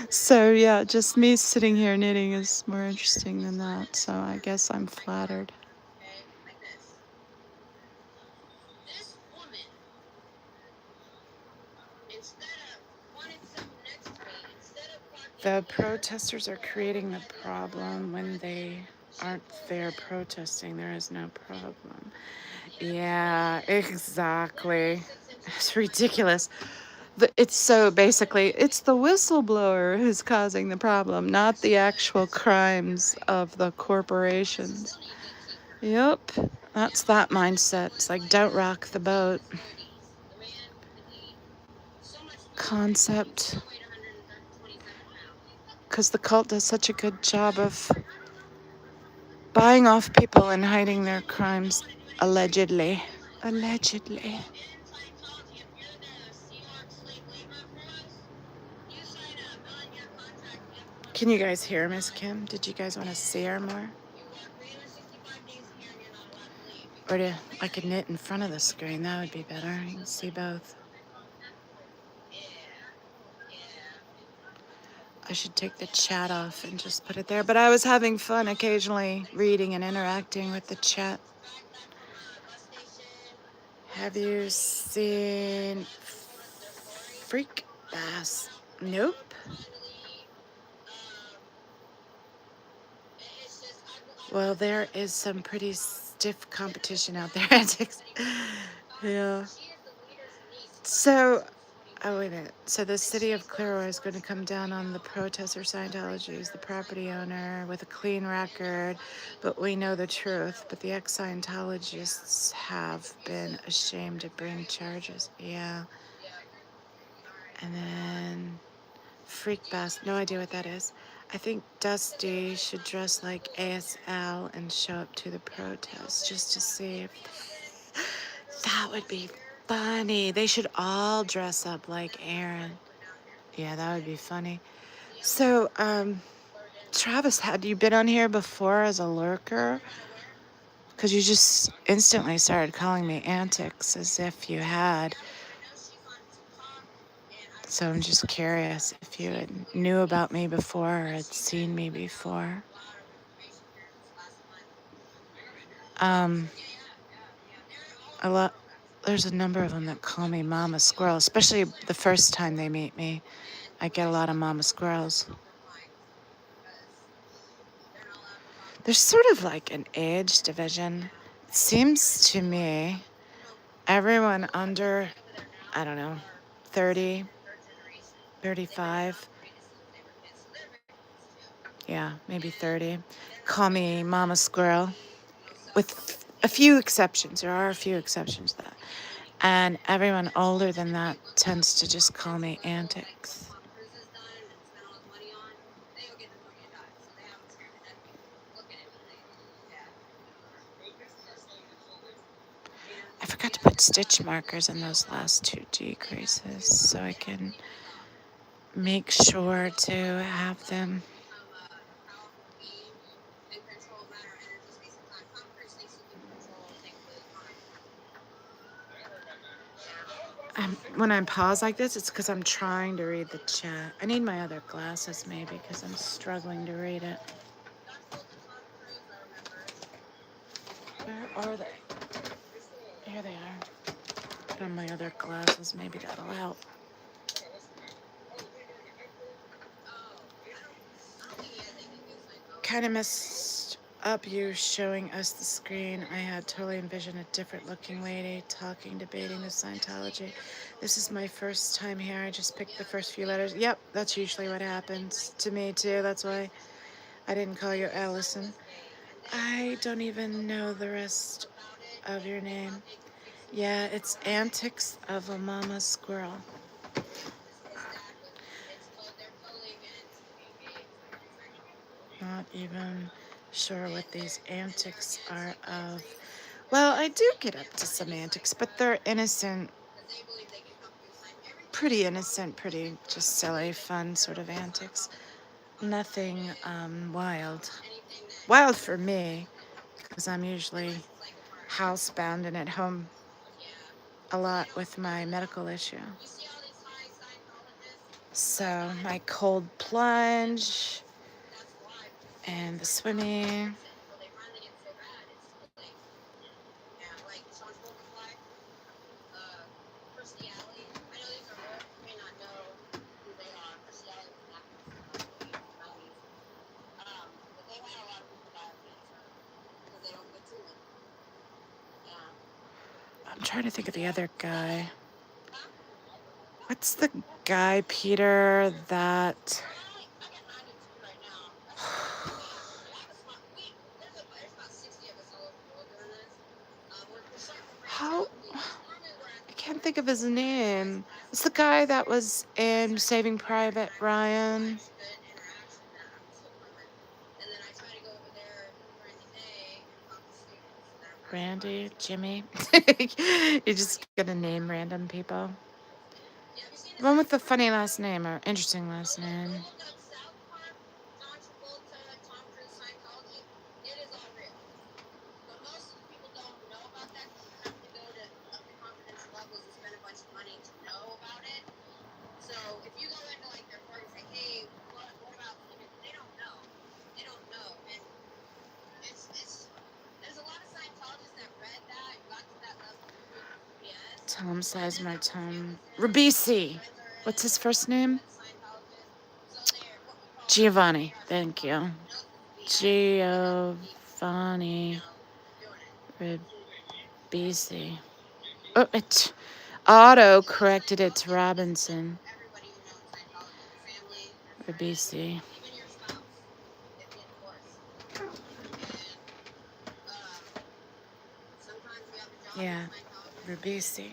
So yeah, just me sitting here knitting is more interesting than that. So I guess I'm flattered. Okay, like this. This woman, instead of wanting something next to me, instead of The fucking protesters are creating the problem when they aren't there protesting. There is no problem. Yeah, exactly. It's ridiculous. It's so basically, it's the whistleblower who's causing the problem, not the actual crimes of the corporations. Yep, that's that mindset. It's like, don't rock the boat concept. Because the cult does such a good job of buying off people and hiding their crimes, allegedly. Allegedly. Can you guys hear Miss Kim? Did you guys want to see her more? Or do I could knit in front of the screen? That would be better. You can see both. I should take the chat off and just put it there. But I was having fun occasionally reading and interacting with the chat. Have you seen Freak Bass? Nope. Well, there is some pretty stiff competition out there. Yeah. So, oh, wait a minute. So the city of Clearwater is going to come down on the protester. Scientology is the property owner with a clean record, but we know the truth. But the ex-Scientologists have been ashamed to bring charges. Yeah. And then Freak Bass, no idea what that is. I think Dusty should dress like ASL and show up to the protest just to see if that would be funny. They should all dress up like Aaron. Yeah, that would be funny. So, Travis, had you been on here before as a lurker? Because you just instantly started calling me antics as if you had. So I'm just curious if you knew about me before or had seen me before. A lot. There's a number of them that call me Mama Squirrel, especially the first time they meet me. I get a lot of Mama Squirrels. There's sort of like an age division. It seems to me everyone under, I don't know, 30, 35, yeah, maybe 30, call me Mama Squirrel, with a few exceptions. There are a few exceptions to that. And everyone older than that tends to just call me antics. I forgot to put stitch markers in those last two decreases so I can make sure to have them. When I'm paused like this, it's because I'm trying to read the chat. I need my other glasses maybe because I'm struggling to read it. Where are they? Here they are. Put on my other glasses, maybe that'll help. Kind of messed up you showing us the screen. I had totally envisioned a different looking lady talking, debating the Scientology. This is my first time here. I just picked the first few letters. Yep, that's usually what happens to me too. That's why I didn't call you Allison. I don't even know the rest of your name. Yeah, it's Antics of a Mama Squirrel. Not even sure what these antics are of. Well, I do get up to some antics, but they're innocent, pretty innocent, pretty just silly, fun sort of antics. Nothing wild. Wild for me, because I'm usually housebound and at home a lot with my medical issue. You see all these high Scientologists? So my cold plunge That's why. and the swimming. Well, they finally get so bad, it's too late. Yeah, like Sean Spokenfly, Kirstie Alley. I know these are old. You may not know who they are. Kirstie Alley was an actress in the 90s. But they had a lot of people die of cancer because they don't get treatment. Yeah. I'm trying to think of the other guy. What's the guy, Peter, that... I got 92 right now. There's about 60 of us all over the world doing this. We're starting to branch How... out. Normally we're at I can't think of his name. It's the guy that was in Saving Private Ryan. good interaction that I'm still coming. And then I try to go over there during the day and talk to students that are Randy, Jimmy. You're just gonna name random people. Yeah, have you seen The one with the funny last name or interesting last name. Go look up South Park, John Travolta, Tom Cruise, Scientology. It is all real. But most people don't know about that because you have to go to up to confidential levels and spend a bunch of money to know about it. So if you go into like their board and say, hey, what about they don't know. They don't know. And it's there's a lot of Scientologists that read that, got to that level through yes. Tom Sizemore, Tom Ribisi. What's his first name? Giovanni. Thank you. Giovanni Ribisi. Oh, it auto corrected it to Robinson. Ribisi. Yeah, Ribisi.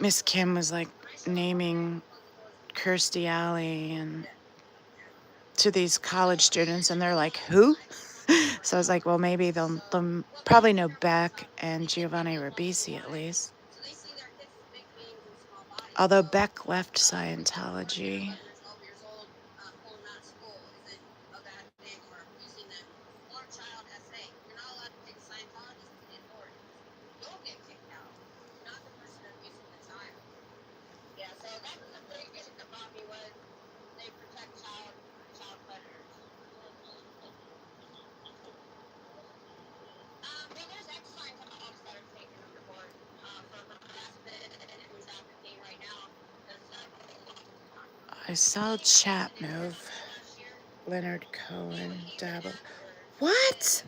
Miss Kim was like naming Kirstie Alley and to these college students, and they're like, who? So I was like, well, maybe they'll probably know Beck and Giovanni Ribisi at least. Although Beck left Scientology. Yeah, so that was the big issue that brought me was they protect child predators. Well, there's ex-Scientologists that are taken under board for harassment and who's advocating right now. I saw chat move. Leonard Cohen, Dabble. What?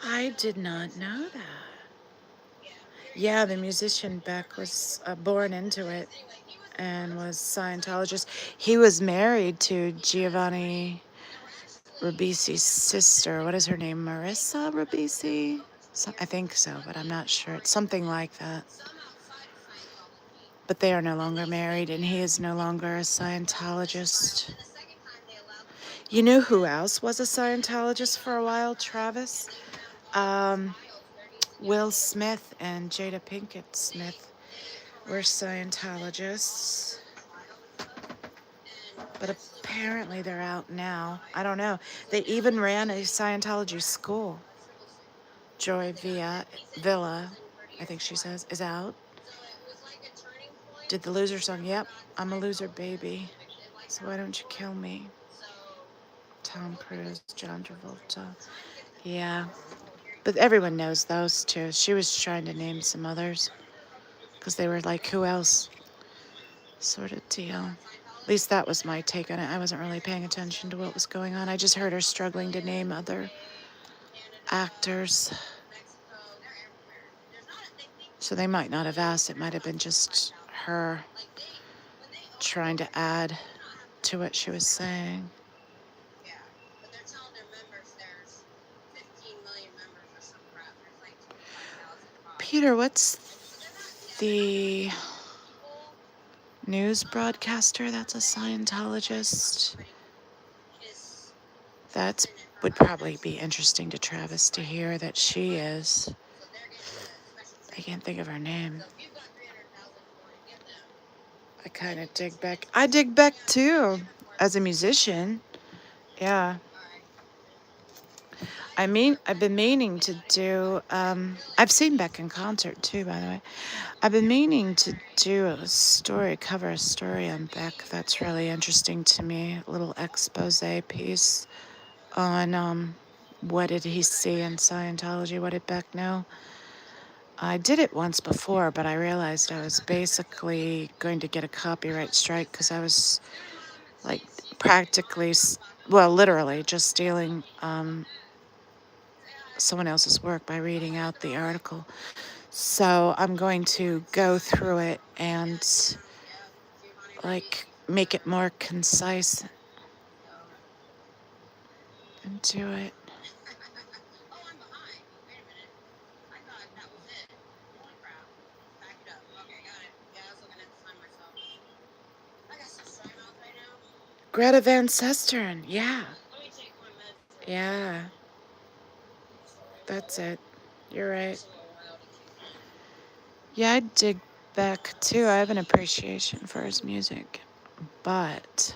I did not know that. Yeah, the musician Beck was born into it and was Scientologist. He was married to Giovanni Ribisi's sister. What is her name? Marissa Ribisi? I think so, but I'm not sure. It's something like that. But they are no longer married, and he is no longer a Scientologist. You know who else was a Scientologist for a while, Travis? Will Smith and Jada Pinkett Smith were Scientologists. But apparently they're out now. I don't know. They even ran a Scientology school. Joy Villa, I think she says, is out. Did the loser song. Yep, I'm a loser, baby. So why don't you kill me? Tom Cruise, John Travolta. Yeah. But everyone knows those two. She was trying to name some others because they were like, who else? Sort of deal. At least that was my take on it. I wasn't really paying attention to what was going on. I just heard her struggling to name other actors. So they might not have asked. It might have been just her trying to add to what she was saying. Peter, what's the news broadcaster that's a Scientologist? That would probably be interesting to Travis to hear that she is. I can't think of her name. I kind of dig Beck. I dig Beck too, as a musician. Yeah. Alright. I've been meaning to do, I've seen Beck in concert too, by the way. I've been meaning to do a story, cover a story on Beck that's really interesting to me, a little expose piece on what did he see in Scientology, what did Beck know. I did it once before, but I realized I was basically going to get a copyright strike because I was like practically, well, literally just stealing someone else's work by reading out the article. So I'm going to go through it and like make it more concise and do it. Oh, I'm behind. Wait a minute. I thought that was it. Holy crap. Back it up. Okay, got it. Yeah, I was looking at the time myself. I got some dry mouth right now. Greta Van Susteren, yeah. Let me take my meds real quick. Yeah, Sorry, that's it. You're right. it's a little wild to keep on. Yeah, I dig Beck too. I have an appreciation for his music, but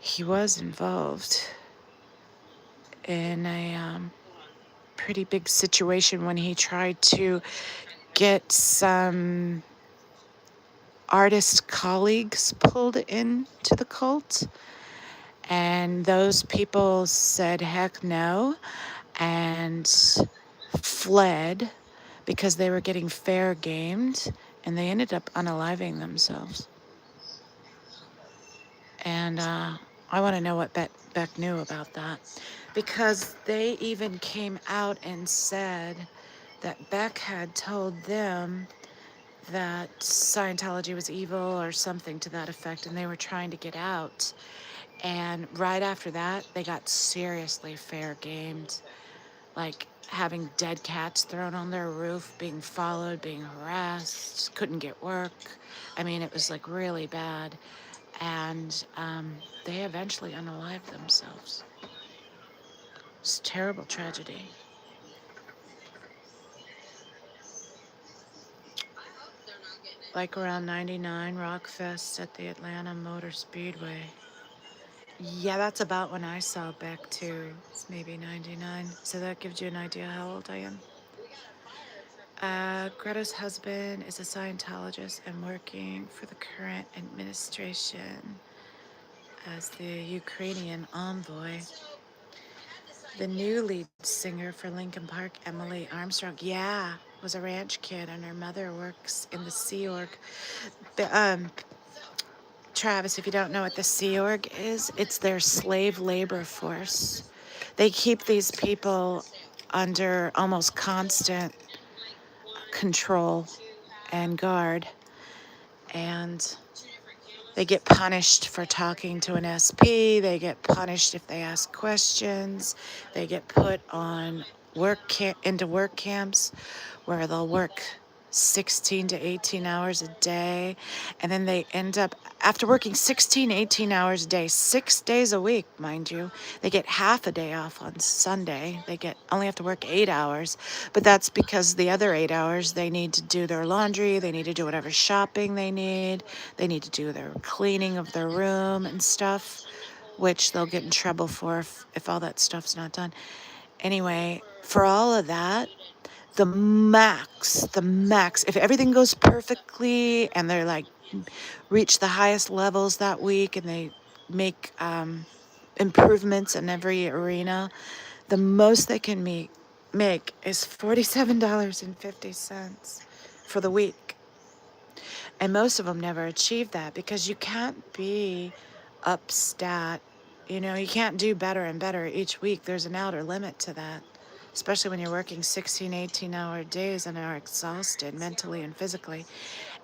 he was involved in a pretty big situation when he tried to get some artist colleagues pulled into the cult. And those people said, heck no, and fled because they were getting fair gamed. And they ended up unaliving themselves. And I want to know what Beck knew about that. Because they even came out and said that Beck had told them that Scientology was evil or something to that effect, and they were trying to get out. And right after that, they got seriously fair gamed, like having dead cats thrown on their roof, being followed, being harassed, couldn't get work. I mean, it was like really bad. And they eventually unalived themselves. It's a terrible tragedy. I hope they're not getting it. Like around 99, Rockfest at the Atlanta Motor Speedway. Yeah, that's about when I saw Beck too. It's maybe 99. So that gives you an idea how old I am. We got a fire truck. Greta's husband is a Scientologist and working for the current administration as the Ukrainian envoy. The new lead singer for Linkin Park, Emily Armstrong, yeah, was a ranch kid, and her mother works in the Sea Org. Travis, if you don't know what the Sea Org is, it's their slave labor force. They keep these people under almost constant control and guard, and they get punished for talking to an SP. They get punished if they ask questions. They get put on into work camps where they'll work 16 to 18 hours a day. And then they end up, after working 16, 18 hours a day, 6 days a week, mind you, they get half a day off on Sunday. They only have to work 8 hours. But that's because the other 8 hours, they need to do their laundry, they need to do whatever shopping they need to do their cleaning of their room and stuff, which they'll get in trouble for if all that stuff's not done. Anyway, for all of that, the max, if everything goes perfectly and they're like reach the highest levels that week and they make improvements in every arena, the most they can make is $47.50 for the week. And most of them never achieve that because you can't be upstat. You know, you can't do better and better each week. There's an outer limit to that, especially when you're working 16, 18-hour days and are exhausted mentally and physically.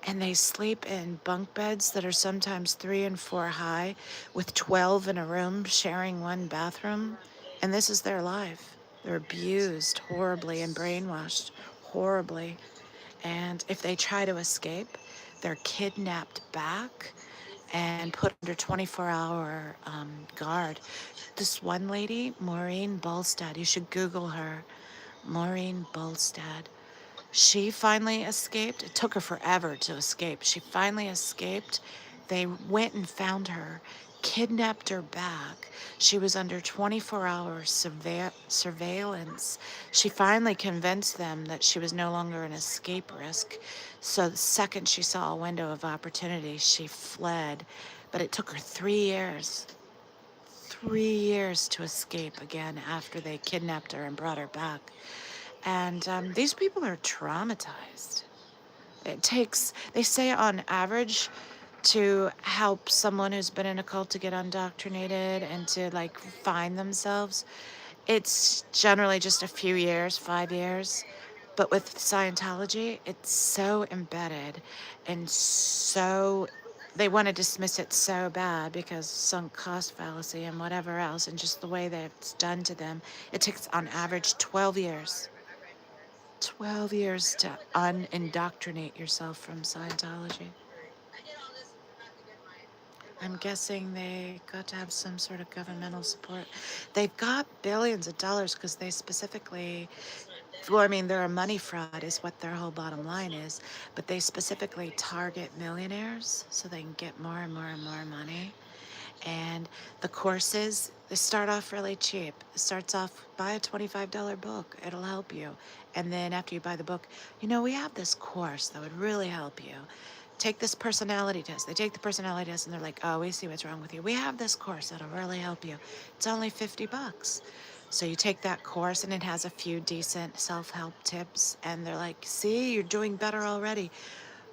And they sleep in bunk beds that are sometimes 3 and 4 high with 12 in a room sharing one bathroom. And this is their life. They're abused horribly and brainwashed horribly. And if they try to escape, they're kidnapped back and put under 24-hour guard. This one lady, Maureen Bolstad, you should Google her. Maureen Bolstad. She finally escaped. It took her forever to escape. She finally escaped. They went and found her kidnapped her back. She was under 24-hour surveillance. She finally convinced them that she was no longer an escape risk. So the second she saw a window of opportunity, she fled. But it took her 3 years, 3 years to escape again after they kidnapped her and brought her back. And these people are traumatized. It takes, they say on average, to help someone who's been in a cult to get undoctrinated and to like find themselves, it's generally just a few years, 5 years. But with Scientology, it's so embedded and so they want to dismiss it so bad because sunk cost fallacy and whatever else, and just the way that it's done to them. It takes on average 12 years. 12 years to unindoctrinate yourself from Scientology. I'm guessing they got to have some sort of governmental support. They've got billions of dollars because they specifically, well, I mean, they're a money fraud is what their whole bottom line is, but they specifically target millionaires so they can get more and more and more money. And the courses, they start off really cheap. It starts off, buy a $25 book. It'll help you. And then after you buy the book, we have this course that would really help you. Take this personality test. They take the personality test and they're like, oh, we see what's wrong with you. We have this course that'll really help you. It's only $50. So you take that course and it has a few decent self-help tips. And they're like, see, you're doing better already.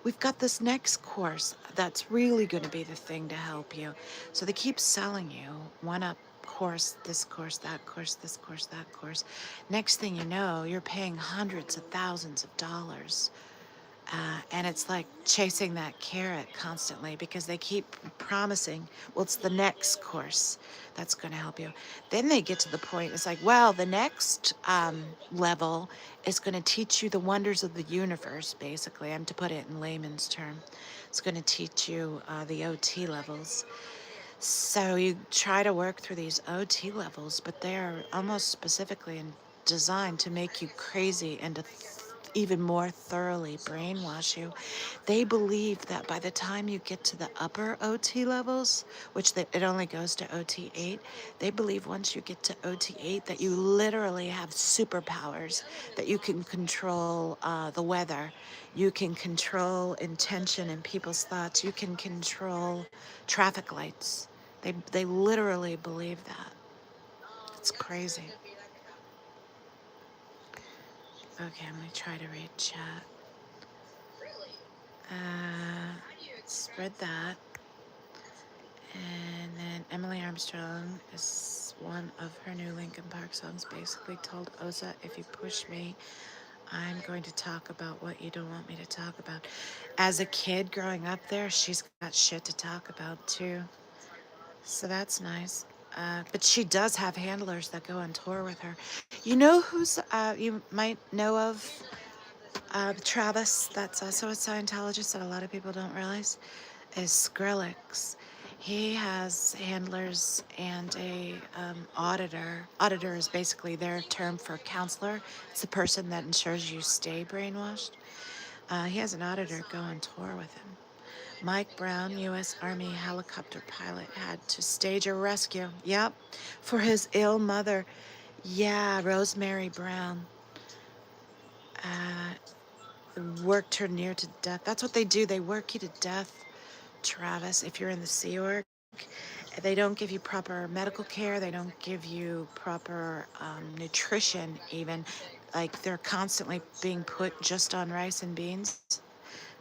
We've got this next course that's really going to be the thing to help you. So they keep selling you one up course, this course, that course, this course, that course. Next thing you know, you're paying hundreds of thousands of dollars. And it's like chasing that carrot constantly because they keep promising, well, it's the next course that's going to help you. Then they get to the point, it's like, well, the next level is going to teach you the wonders of the universe, basically. I'm to put it in layman's term. It's going to teach you the OT levels. So you try to work through these OT levels, but they are almost specifically designed to make you crazy and to even more thoroughly brainwash you. They believe that by the time you get to the upper OT levels, which it only goes to OT 8, they believe once you get to OT 8 that you literally have superpowers, that you can control the weather, you can control intention in people's thoughts, you can control traffic lights. They literally believe that. It's crazy. Okay, I'm gonna try to read chat. Spread that. And then Emily Armstrong is one of her new Linkin Park songs basically told Oza, if you push me, I'm going to talk about what you don't want me to talk about. As a kid growing up there, she's got shit to talk about too. So that's nice. But she does have handlers that go on tour with her. You know who's, you might know of Travis, that's also a Scientologist that a lot of people don't realize, is Skrillex. He has handlers and a auditor. Auditor is basically their term for counselor. It's the person that ensures you stay brainwashed. He has an auditor go on tour with him. Mike Brown, U.S. Army helicopter pilot, had to stage a rescue. Yep, for his ill mother. Yeah, Rosemary Brown. Worked her near to death. That's what they do. They work you to death, Travis, if you're in the Sea Org. They don't give you proper medical care. They don't give you proper nutrition even. Like they're constantly being put just on rice and beans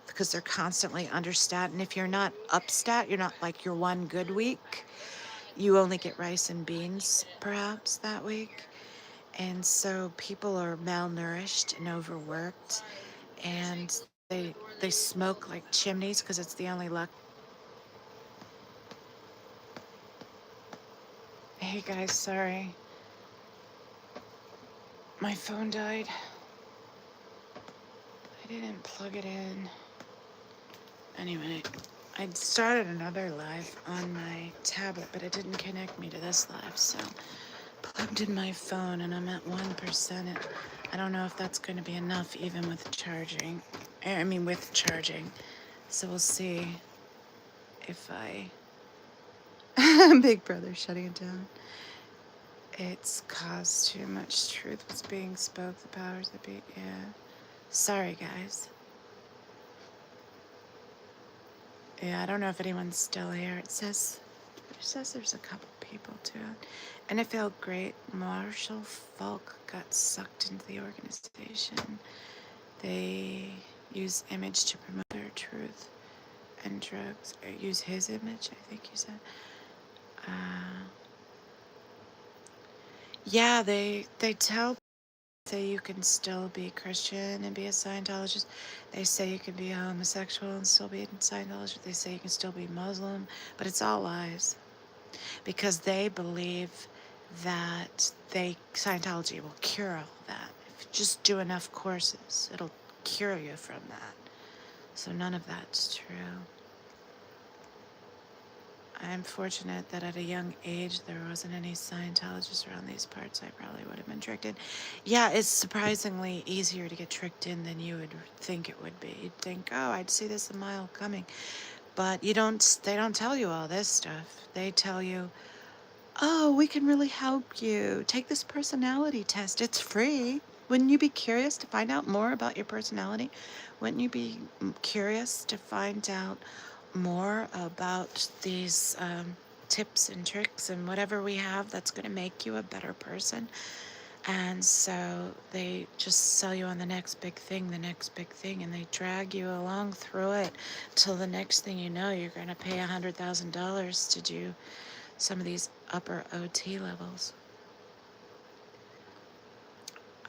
because they're constantly understat. And if you're not upstat, you're not like your one good week. You only get rice and beans perhaps that week. And so people are malnourished and overworked. And they smoke like chimneys because it's the only luck. Hey guys, sorry. My phone died. I didn't plug it in. Anyway, I started another live on my tablet, but it didn't connect me to this live, so plugged in my phone and I'm at 1%. I don't know if that's going to be enough even with charging. With charging. So we'll see if I Big Brother shutting it down. It's caused too much truth was being spoke. The powers that be. Yeah. Sorry, guys. Yeah, I don't know if anyone's still here. It says there's a couple people too. And it felt great. Marshall Falk got sucked into the organization. They use image to promote their truth and drugs. Or use his image, I think you said. Yeah, they tell say you can still be Christian and be a Scientologist. They say you can be homosexual and still be a Scientologist. They say you can still be Muslim, but it's all lies because they believe that Scientology will cure all that. If you just do enough courses, it'll cure you from that. So none of that's true. I'm fortunate that at a young age there wasn't any Scientologists around these parts. I probably would have been tricked in. Yeah, it's surprisingly easier to get tricked in than you would think it would be. You'd think, oh, I'd see this a mile coming. But they don't tell you all this stuff. They tell you, oh, we can really help you. Take this personality test. It's free. Wouldn't you be curious to find out more about your personality? Wouldn't you be curious to find out more about these tips and tricks and whatever we have that's going to make you a better person? And so they just sell you on the next big thing, and they drag you along through it till the next thing you know, you're going to pay $100,000 to do some of these upper OT levels.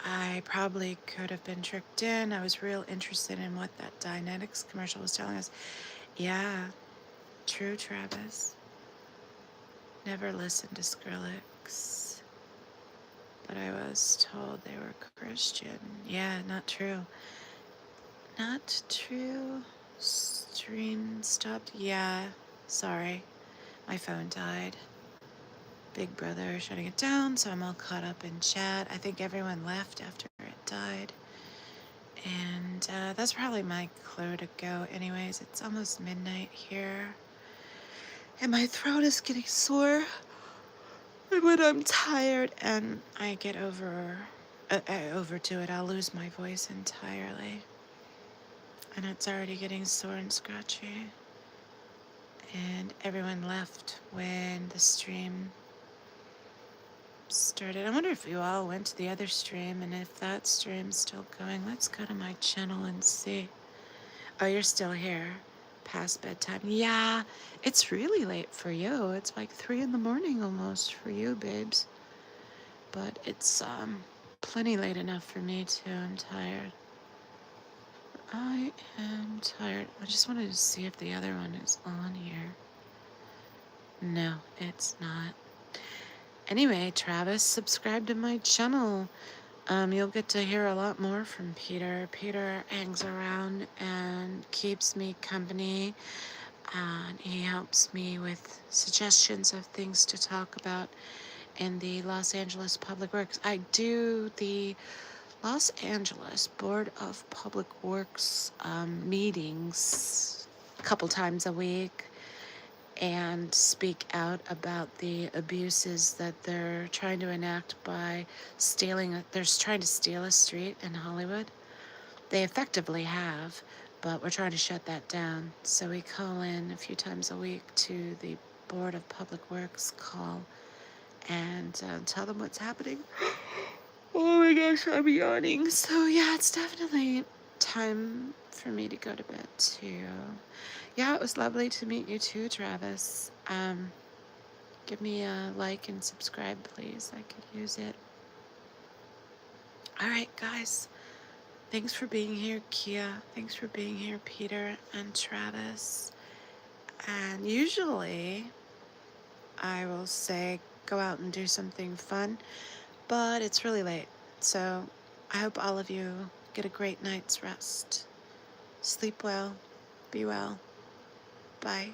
I probably could have been tricked in. I was real interested in what that Dynetics commercial was telling us. Yeah, true, Travis. Never listened to Skrillex, but I was told they were Christian. Yeah, not true. Not true. Stream stopped. Yeah, sorry. My phone died. Big Brother shutting it down, so I'm all caught up in chat. I think everyone left after it died. And that's probably my clue to go. Anyways, it's almost midnight here. And my throat is getting sore. And when I'm tired and I get overdo it, I'll lose my voice entirely. And it's already getting sore and scratchy. And everyone left when the stream started. I wonder if you all went to the other stream, and if that stream's still going. Let's go to my channel and see. Oh, you're still here. Past bedtime. Yeah, it's really late for you. It's like 3 a.m. almost for you, babes. But it's plenty late enough for me too. I'm tired. I am tired. I just wanted to see if the other one is on here. No, it's not. Anyway, Travis, subscribe to my channel. You'll get to hear a lot more from Peter. Peter hangs around and keeps me company. And he helps me with suggestions of things to talk about in the Los Angeles Public Works. I do the Los Angeles Board of Public Works meetings a couple times a week and speak out about the abuses that they're trying to enact by they're trying to steal a street in Hollywood. They effectively have, but we're trying to shut that down. So we call in a few times a week to the Board of Public Works call and tell them what's happening. Oh my gosh, I'm yawning. So yeah, it's definitely time for me to go to bed too. Yeah, it was lovely to meet you too, Travis. Give me a like and subscribe, please. I could use it. All right, guys. Thanks for being here, Kia. Thanks for being here, Peter and Travis. And usually I will say go out and do something fun, but it's really late. So I hope all of you get a great night's rest. Sleep well. Be well. Bye.